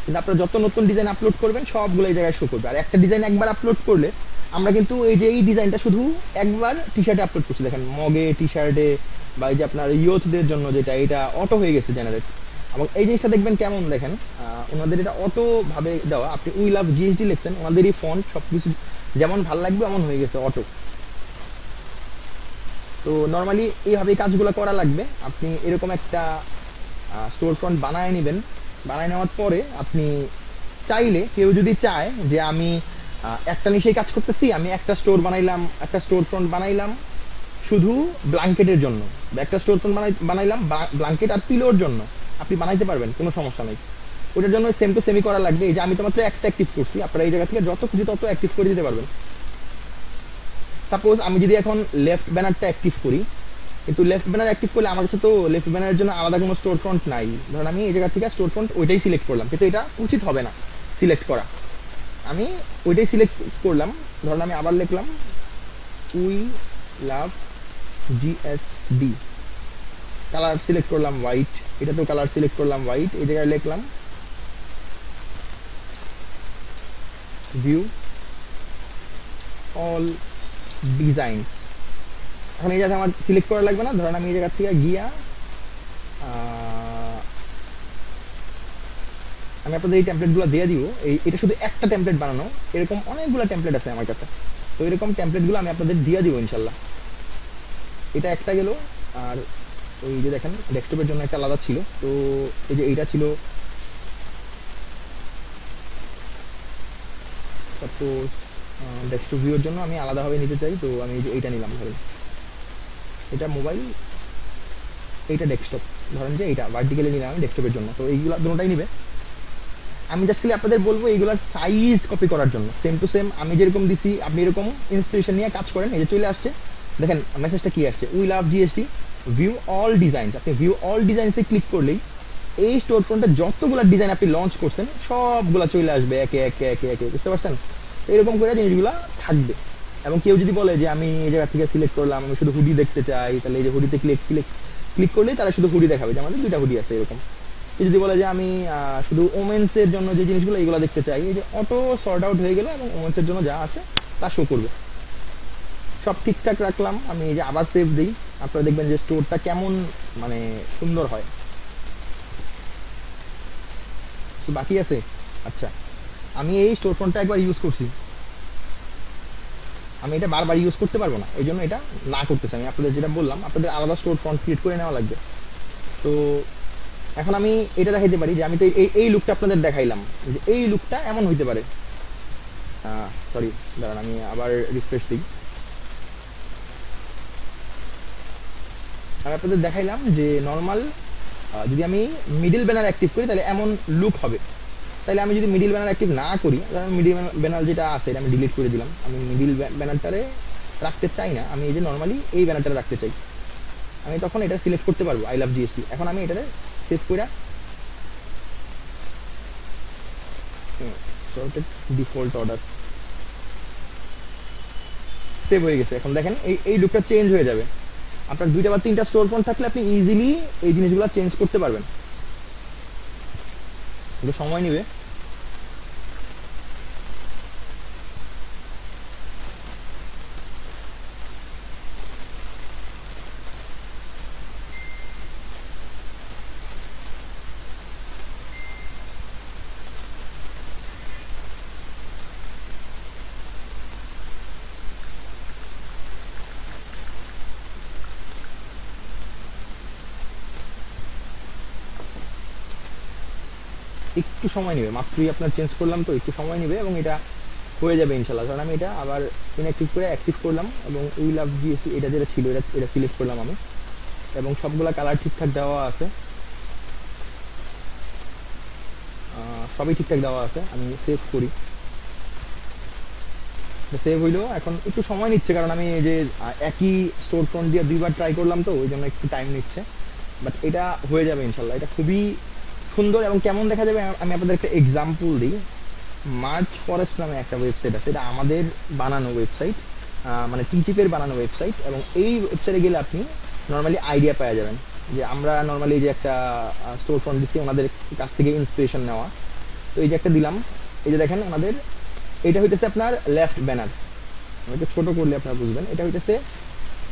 কিন্তু আপনারা যত নতুন ডিজাইন আপলোড করবেন সবগুলো এই জায়গায় শো করবে। আর একটা ডিজাইন একবার আপলোড করলে, আমরা কিন্তু এই যে এই ডিজাইনটা শুধু একবার টি শার্টে আপলোড করছি, দেখেন মগে, টি শার্টে, বা এই যে আপনার ইয়ুথদের জন্য যেটা, এটা অটো হয়ে গেছে জেনারেট। এবং এই জিনিসটা দেখবেন কেমন, দেখেন ওনাদের এটা অটো ভাবে দেওয়া। আপনি উই লাভ জিএসডি লিখছেন, ওনাদের এই ফন্ট সবকিছু যেমন ভালো লাগবে এমন হয়ে গেছে অটো। তো নর্মালি এইভাবে কাজগুলো করা লাগবে। আপনি এরকম একটা স্টোর ফ্রন্ট বানায় নেবেন। বানায় নেওয়ার পরে আপনি চাইলে, কেউ যদি চায় যে আমি একটা নিশেই কাজ করতেছি, আমি একটা স্টোর বানাইলাম, একটা স্টোর ফ্রন্ট বানাইলাম শুধু ব্ল্যাঙ্কেটের জন্য, বা একটা স্টোর ফ্রন্ট বানাইলাম ব্ল্যাঙ্কেট আর পিলোর জন্য, আপনি বানাইতে পারবেন, কোনো সমস্যা নেই। ওটার জন্য সেম টু সেমি করা লাগবে। এই যে আমি তো মাত্র একটা অ্যাক্টিভ করছি, আপনারা এই জায়গা থেকে যত খুশি তত অ্যাক্টিভ করে দিতে পারবেন। সাপোজ আমি যদি এখন লেফট ব্যানারটা অ্যাক্টিভ করি, কিন্তু লেফট ব্যানার অ্যাক্টিভ করলে আমার কাছে তো লেফট ব্যানারের জন্য আলাদা কোনো স্টোর ফ্রন্ট নাই। ধরুন আমি এই জায়গা থেকে স্টোর ফ্রন্ট ওইটাই সিলেক্ট করলাম, কিন্তু এটা উচিত হবে না সিলেক্ট করা। আমি ওইটাই সিলেক্ট করলাম। ধরুন আমি আবার লিখলাম we love GSD, colour select করলাম হোয়াইট, এটা তো কালার সিলেক্ট করলাম হোয়াইট, এই জায়গায় লিখলাম ভিউ অল ডিজাইন। এখন এই জায়গায় আমার সিলেক্ট করা লাগবে না। ধরেন আমি এই জায়গা থেকে গিয়া আমি আপনাদের এই টেমপ্লেটগুলো দিয়ে দিব। এটা শুধু একটা টেমপ্লেট বানানো, এরকম অনেকগুলো টেমপ্লেট আছে আমার কাছে। তো এরকম টেমপ্লেটগুলো আমি আপনাদের দিয়ে দিব ইনশাল্লাহ। এটা একটা গেল। আর ওই যে দেখেন ডেস্কটপের জন্য একটা আলাদা ছিল, তো এই যে এইটা ছিল। সাপোজ ডেস্কটপ ভিউর জন্য আমি আলাদাভাবে নিতে চাই, তো আমি এই যে এইটা নিলাম। ধরেন এটা মোবাইল, এইটা ডেস্কটপ। ধরেন যে এইটা ভার্টিক্যালি নিলাম আমি ডেস্কটপের জন্য, তো এইগুলো দুটোটাই নিবে। আমি জাস্ট খালি আপনাদের বলবো এইগুলোর সাইজ কপি করার জন্য, সেম টু সেম আমি যেরকম দিছি আপনি এরকম ইন্সপিরেশন নিয়ে কাজ করেন। এই যে চলে আসছে, দেখেন মেসেজটা কি আসছে, we love GST, view all designs. আপনি ভিউ অল ডিজাইনসে ক্লিক করলেই এই স্টোর ফ্রন্টে যতগুলো ডিজাইন আপনি লঞ্চ করছেন সবগুলা চলে আসবে একে একে একে একে, বুঝতে পারছেন? এরকম করে জিনিসগুলো থাকবে। এবং কেউ যদি বলে যে আমি এই জায়গা থেকে সিলেক্ট করলাম, আমি শুধু হুডি দেখতে চাই, তাহলে এই যে হুডিতে ক্লিক ক্লিক ক্লিক করলেই তারা শুধু হুডি দেখাবে, যে আমাদের দুইটা হুডি আছে এরকম। যদি বলে যে আমি শুধু ওমেন্সের জন্য যে জিনিসগুলো এইগুলো দেখতে চাই, এই যে অটো সর্ট আউট হয়ে গেল এবং ওমেন্সের জন্য যা আছে তা শো করবে। সব ঠিকঠাক রাখলাম আমি, এই যে আবার সেভ দিই, আপনারা দেখবেন যে স্টোরটা কেমন মানে সুন্দর হয়। বাকি আছে, আচ্ছা আমি এই স্টোর ফ্রন্টটা একবার ইউজ করছি, আমি এটা বারবার ইউজ করতে পারবো না, এই জন্য এটা না করতেছি। আমি আপনাদের যেটা বললাম, আপনাদের আলাদা স্টোর ফ্রন্ট ক্রিয়েট করে নেওয়া লাগবে। তো এখন আমি এটা দেখাইতে পারি যে আমি তো এই লুকটা আপনাদের দেখাইলাম, যে এই লুকটা এমন হইতে পারে। সরি দাঁড়ান, আমি আবার রিফ্রেশ দিই। আমি আপনাদের দেখাইলাম যে নর্মাল যদি আমি মিডল ব্যানার অ্যাক্টিভ করি তাহলে এমন লুক হবে। তাহলে আমি যদি মিডিল ব্যানার অ্যাক্টিভ না করি, মিডিল ব্যানার যেটা আছে এটা আমি ডিলিট করে দিলাম, আমি মিডিল ব্যানারটারে রাখতে চাই না, আমি এই যে নর্মালি এই ব্যানারটা রাখতে চাই, আমি তখন এটা সিলেক্ট করতে পারবো আই লাভ জিএসটি। এখন আমি এটাতে সেভ করে ডিফল্ট অর্ডার সেভ হয়ে গেছে। এখন দেখেন এই লুকটা চেঞ্জ হয়ে যাবে। আপনার দুইটা বা তিনটা স্টোর ফ্রন্ট থাকলে আপনি ইজিলি এই জিনিসগুলো চেঞ্জ করতে পারবেন, একটু সময় নেবে। একটু সময় নেবে, মাত্রই আপনার চেঞ্জ করলাম তো একটু সময় নেবে এবং এটা হয়ে যাবে ইনশাল্লাহ। কারণ আমি এটা আবার ইনঅ্যাক্টিভ করে অ্যাক্টিভ করলাম এবং উই লাভ জিএসটি এটা যেটা ছিল এটা সিলেক্ট করলাম আমি, এবং সবগুলা কালার ঠিকঠাক দেওয়া আছে, সবই ঠিকঠাক দেওয়া আছে। আমি সেভ করি, সেভ হইলো। এখন একটু সময় নিচ্ছে কারণ আমি এই যে একই স্টোর ফ্রন্ট দিয়ে দুইবার ট্রাই করলাম, তো ওই জন্য একটু টাইম নিচ্ছে, বাট এটা হয়ে যাবে ইনশাল্লাহ। এটা খুবই সুন্দর এবং কেমন দেখা যাবে আমি আপনাদের একটা এক্সাম্পল দিই। মার্চ ফরেস্ট নামে একটা ওয়েবসাইট আছে, এটা আমাদের বানানো ওয়েবসাইট, মানে টিচিপের বানানো ওয়েবসাইট, এবং এই ওয়েবসাইটে গেলে আপনি নর্মালি আইডিয়া পাওয়া যাবেন যে আমরা নর্মালি যে একটা স্টোর ফ্রন্ট দিচ্ছি ওনাদের কাছ থেকে ইন্সপিরেশন নেওয়া। তো এই যে একটা দিলাম, এই যে দেখেন ওনাদের এটা হইতেছে আপনার লেফট ব্যানার, একটু ছোট করলে আপনারা বুঝবেন, এটা হইতেছে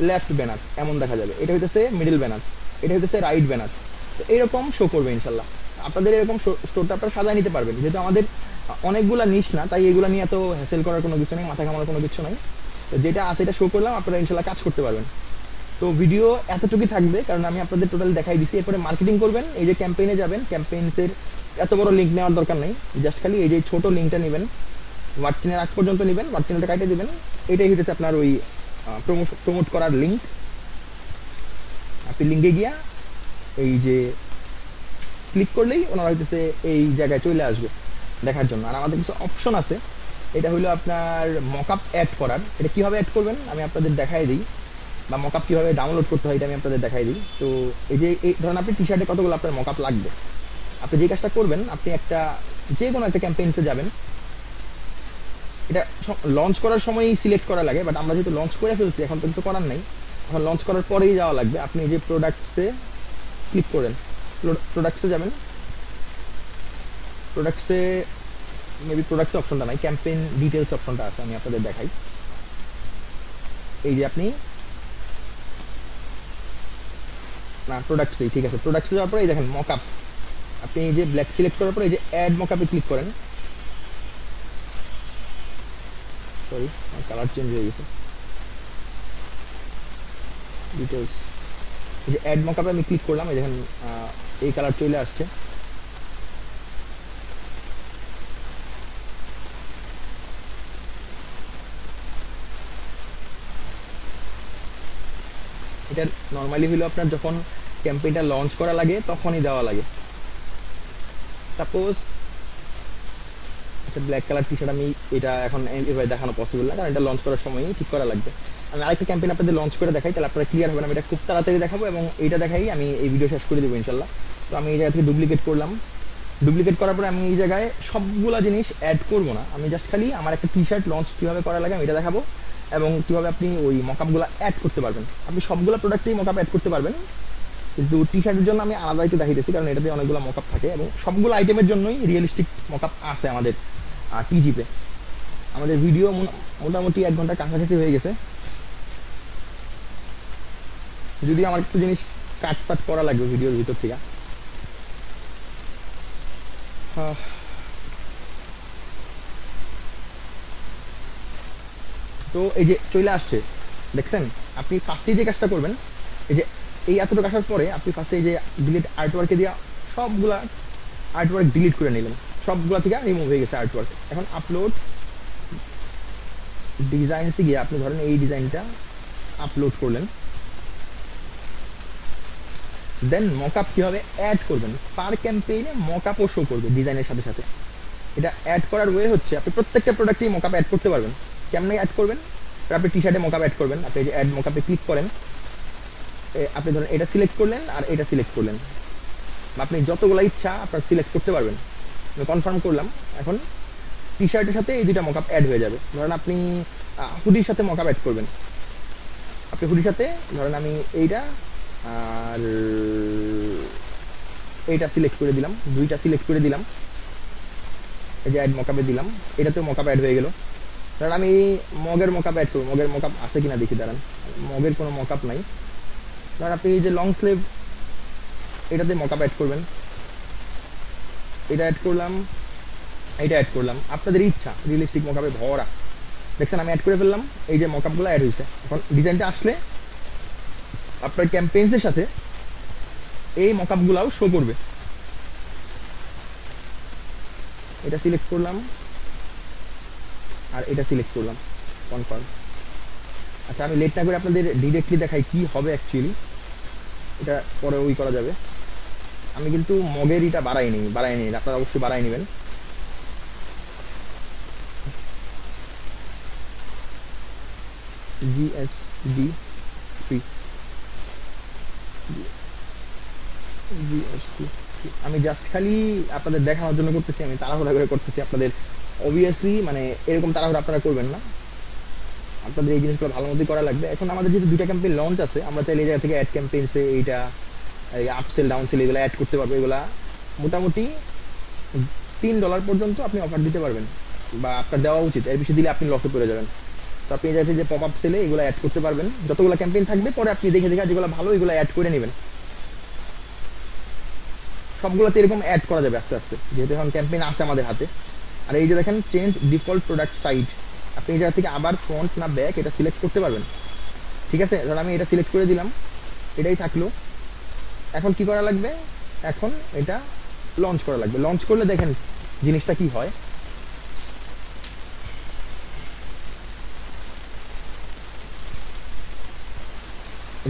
লেফট ব্যানার এমন দেখা যাবে, এটা হইতেছে মিডল ব্যানার, এটা হইতেছে রাইট ব্যানার। তো এরকম শো করবে ইনশাল্লাহ। আপনাদের এরকম স্টোরটা আপনারা সাজায় নিতে পারবেন, যেহেতু আমাদের অনেকগুলা নিশ না, তাই এগুলো নিয়ে এত হ্যাসেল করার কোনো কিছু নেই, মাথা ঘামানোর কোনো কিছু নাই। তো যেটা আছে এটা শো করলাম, আপনারা ইনশাল্লাহ কাজ করতে পারবেন। তো ভিডিও এতটুকুই থাকবে কারণ আমি আপনাদের টোটাল দেখাই দিচ্ছি। এরপরে মার্কেটিং করবেন, এই যে ক্যাম্পেইনে যাবেন, ক্যাম্পেইনসের এত বড় লিঙ্ক নেওয়ার দরকার নেই, জাস্ট খালি এই যে ছোট লিঙ্কটা নেবেন, ওয়ার্ডটিনের আগ পর্যন্ত নেবেন, ওয়ার্ডটিনটা কাটে দেবেন, এটাই হচ্ছে আপনার ওই প্রমোট করার লিঙ্ক। আপনি লিঙ্কে গিয়া এই যে ক্লিক করলেই ওনারা হইতেছে এই জায়গায় চলে আসবে দেখার জন্য। আর আমাদের কিছু অপশন আছে, এটা হলো আপনার মকআপ অ্যাড করার। এটা কিভাবে অ্যাড করবেন আমি আপনাদের দেখাই দিই, বা মকআপ কিভাবে ডাউনলোড করতে হয় এটা আমি আপনাদের দেখাই দিই। তো এই যে এই ধরেন আপনি টি শার্টে কতগুলো আপনার মকআপ লাগবে, আপনি যে কাজটা করবেন, আপনি একটা যে কোনো একটা ক্যাম্পেইনসে যাবেন, এটা লঞ্চ করার সময়ই সিলেক্ট করা লাগে, বাট আমরা যেহেতু লঞ্চ করে ফেলছি এখন তো কিছু করার নাই, এখন লঞ্চ করার পরেই যাওয়া লাগবে। আপনি যে প্রোডাক্টসে ক্লিক করেন, প্রোডাক্টসে যাবেন, প্রোডাক্টসে মেবি প্রোডাক্টস অপশনটা নাই, ক্যাম্পেইন ডিটেলস অপশনটা আছে, আমি আপনাদের দেখাই। এই যে আপনি না প্রোডাক্টসই ঠিক আছে, প্রোডাক্টসে যাওয়ার পরে এই দেখেন মকআপ, আপনি এই যে ব্ল্যাক সিলেক্ট করার পর এই যে অ্যাড মকআপে ক্লিক করেন, সরি কালার চেঞ্জ হয়ে গেছে, ডিটেলস, এই যে অ্যাড মকআপে আমি ক্লিক করলাম, এই দেখেন এই কালার চলে আসছে। এটা নর্মালি হলো আপনার যখন ক্যাম্পেইনটা লঞ্চ করা লাগে তখনই দেওয়া লাগে। সাপোজ আচ্ছা ব্ল্যাক কালার টি শার্ট আমি এটা এখন এভাবে দেখানো পসিবল না, কারণ এটা লঞ্চ করার সময়ই ঠিক করা লাগবে। আমি আরেকটা ক্যাম্পেইন আপনাদের লঞ্চ করে দেখাই, তাহলে আপনারা ক্লিয়ার হবেন। আমি এটা খুব তাড়াতাড়ি দেখাবো এবং এইটা দেখাই আমি এই ভিডিও শেষ করে দেবো ইনশাল্লাহ। তো আমি এই জায়গা থেকে ডুপ্লিকেট করলাম, ডুপ্লিকেট করার পরে আমি এই জায়গায় সবগুলা জিনিস অ্যাড করবো না, আমি জাস্ট খালি আমার একটা টি শার্ট লঞ্চ কীভাবে করা লাগে আমি এটা দেখাবো এবং কীভাবে আপনি ওই মকআপগুলো অ্যাড করতে পারবেন। আপনি সবগুলো প্রোডাক্টেই মকআপ অ্যাড করতে পারবেন, কিন্তু টি শার্টের জন্য আমি আলাদাইতে দেখাইতেছি, কারণ এটাতে অনেকগুলো মকআপ থাকে এবং সবগুলো আইটেমের জন্যই রিয়েলিস্টিক মকআপ আছে আমাদের টিজিপে। আমাদের ভিডিও মোটামুটি 1 ঘন্টার কাছাকাছি হয়ে গেছে, যদি আমার কিছু জিনিস কাট করা লাগবে ভিডিওর ভিতর থেকে। তো এই যে চলে আসছে দেখছেন, আপনি ফার্স্টে যে কাজটা করবেন, এই যে এই এতটুকু আসার পরে আপনি ফার্স্টে এই যে ডিলিট আর্টওয়ার্কে দিয়ে সবগুলা আর্টওয়ার্ক ডিলিট করে নিলেন, সবগুলা থেকে রিমুভ হয়ে গেছে আর্টওয়ার্ক। এখন আপলোড ডিজাইনসে গিয়ে আপনি ধরেন এই ডিজাইনটা আপলোড করলেন, দেন মকআপ কীভাবে অ্যাড করবেন, পার ক্যাম্পেইনে মকআপও শো করবে ডিজাইনের সাথে সাথে। এটা অ্যাড করার ওয়ে হচ্ছে আপনি প্রত্যেকটা প্রোডাক্টেই মকআপ অ্যাড করতে পারবেন। কেমন অ্যাড করবেন, আপনি টি শার্টে মকআপ অ্যাড করবেন, আপনি এই যে অ্যাড মকআপে ক্লিক করেন, আপনি ধরেন এটা সিলেক্ট করলেন আর এটা সিলেক্ট করলেন, আপনি যতগুলো ইচ্ছা আপনার সিলেক্ট করতে পারবেন। আমি কনফার্ম করলাম, এখন টি শার্টের সাথে এই দুইটা মকআপ অ্যাড হয়ে যাবে। ধরেন আপনি হুডির সাথে মকআপ অ্যাড করবেন, আপনি হুডির সাথে ধরেন আমি এইটা আর এইটা সিলেক্ট করে দিলাম, দুইটা সিলেক্ট করে দিলাম, এই যে অ্যাড মকআপে দিলাম, এটাতেও মকআপ অ্যাড হয়ে গেল। ধরেন আমি মগের মকআপ অ্যাড করবো, মগের মকআপ আছে কিনা দেখি, দাঁড়ান মগের কোনো মকআপ নাই। ধরেন আপনি এই যে লং স্লিভ এটাতে মকআপ অ্যাড করবেন, এটা অ্যাড করলাম, এইটা অ্যাড করলাম, আপনাদের ইচ্ছা, রিয়েলিস্টিক মকআপে ভরা। দেখছেন আমি অ্যাড করে ফেললাম, এই যে মকআপগুলো অ্যাড হয়েছে। এখন ডিজাইনটা আসলে আপনার ক্যাম্পেইনসের সাথে এই মকআপগুলাও শো করবে। এটা সিলেক্ট করলাম আর এটা সিলেক্ট করলাম, কনফার্ম। আচ্ছা আমি লেট না করে আপনাদের ডিরেক্টলি দেখাই কি হবে অ্যাকচুয়ালি, এটা পরে ওই করা যাবে। আমি কিন্তু মগের এটা বাড়াই নিই, আপনারা অবশ্যই বাড়াই নেবেন। জিএসডি 3 জিএসডি, আমি জাস্ট খালি আপনাদের দেখানোর জন্য করতেছি, আমি তাড়াহুড়া করে করতেছি। আপনাদের অবভিয়াসলি মানে এরকম তাড়াহুড়া আপনারা করবেন না, আপনাদের এই জিনিসগুলো ভালো মতোই করা লাগবে। এখন আমাদের যেহেতু দুইটা ক্যাম্পেইন লঞ্চ আছে, আমরা চাইলে এই জায়গা থেকে অ্যাড ক্যাম্পেইনসে এইটা আপসেল ডাউনসেল এগুলো অ্যাড করতে পারবো। এগুলা মোটামুটি $3 পর্যন্ত আপনি অফার দিতে পারবেন, বা আপনার দেওয়া উচিত, এর বেশি দিলে আপনি লসে পড়ে যাবেন। তো আপনি যাতে যে পপ আপ সেলে এগুলো অ্যাড করতে পারবেন, যতগুলো ক্যাম্পেইন থাকবে পরে আপনি দেখে দেখে যেগুলো ভালো এগুলো অ্যাড করে নেবেন। সবগুলোতে এরকম অ্যাড করা যাবে আস্তে আস্তে, যেহেতু এখন ক্যাম্পেইন আছে আমাদের হাতে। আর এই যে দেখেন চেঞ্জ ডিফল্ট প্রোডাক্ট সাইড, আপনি এই জায়গা থেকে আবার ফ্রন্ট না ব্যাক এটা সিলেক্ট করতে পারবেন। ঠিক আছে, ধর আমি এটা সিলেক্ট করে দিলাম, এটাই থাকলো। এখন কি করা লাগবে, এখন এটা লঞ্চ করা লাগবে। লঞ্চ করলে দেখেন জিনিসটা কি হয়।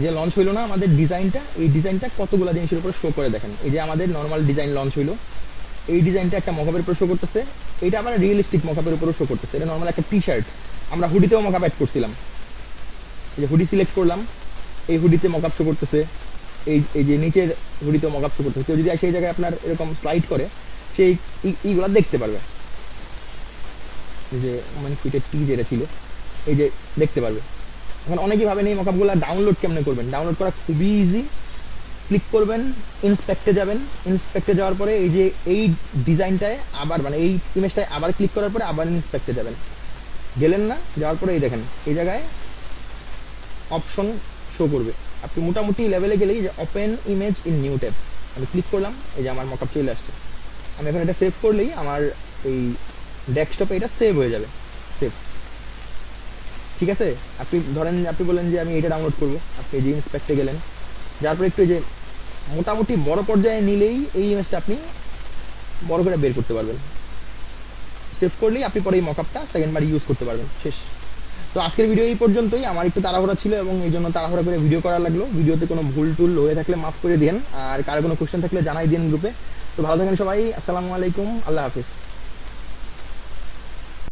যে লঞ্চ হইলো না আমাদের ডিজাইনটা, এই ডিজাইনটা কতগুলো জিনিসের উপর শো করে দেখেন। এই যে আমাদের নর্মাল ডিজাইন লঞ্চ হইলো, এই ডিজাইনটা একটা মকআপের উপর শো করতেছে, এটা আবার রিয়েলিস্টিক মকআপের উপরও শো করতেছে। এটা নর্মাল একটা টি শার্ট, আমরা হুডিতেও মকআপ অ্যাড করছিলাম, এই যে হুডি সিলেক্ট করলাম, এই হুডিতে মকআপ শো করতেছে, এই যে নিচের হুডিতেও মকআপ শো করতেছে। কেউ যদি সেই জায়গায় আপনার এরকম স্লাইড করে সেই এইগুলো দেখতে পারবে, এই যে মানে ফিটের টি যেটা ছিল এই যে দেখতে পারবে। এখন অনেকেই ভাবেন এই মকআপগুলো ডাউনলোড কেমনে করবেন। ডাউনলোড করা খুবই ইজি, ক্লিক করবেন, ইন্সপেক্টে যাবেন, ইন্সপেক্টে যাওয়ার পরে এই যে এই ডিজাইনটায় আবার মানে এই ইমেজটায় আবার ক্লিক করার পরে আবার ইন্সপেক্টে যাবেন, গেলেন না, যাওয়ার পরে এই দেখেন এই জায়গায় অপশন শো করবে। আপনি মোটামুটি লেভেলে গেলেই যে open image in new tab, আমি ক্লিক করলাম, এই যে আমার মকআপ চলে আসছে। আমি এখন এটা সেভ করলেই আমার এই ডেস্কটপে এটা সেভ হয়ে যাবে। সেভ, ঠিক আছে। আপনি ধরেন আপনি বলেন যে আমি এটা ডাউনলোড করব, আপনি যে ইন্সপেক্টে গেলেন, যার পরে একটু যে মোটামুটি বড় পর্যায়ে নিলেই এই ইমেজটা আপনি বড় করে বের করতে পারবেন। সেভ করলেই আপনি পরে এই মকআপটা সেকেন্ডবার ইউজ করতে পারবেন। শেষ। তো আজকের ভিডিও এই পর্যন্তই। আমার একটু তাড়াহুড়া ছিল এবং এই জন্য তাড়াহুড়া করে ভিডিও করা লাগলো। ভিডিওতে কোনো ভুল টুল হয়ে থাকলে মাফ করে দিন, আর কারো কোনো কোশ্চেন থাকলে জানাই দিন গ্রুপে। তো ভালো থাকেন সবাই, আসসালামু আলাইকুম, আল্লাহ হাফিজ।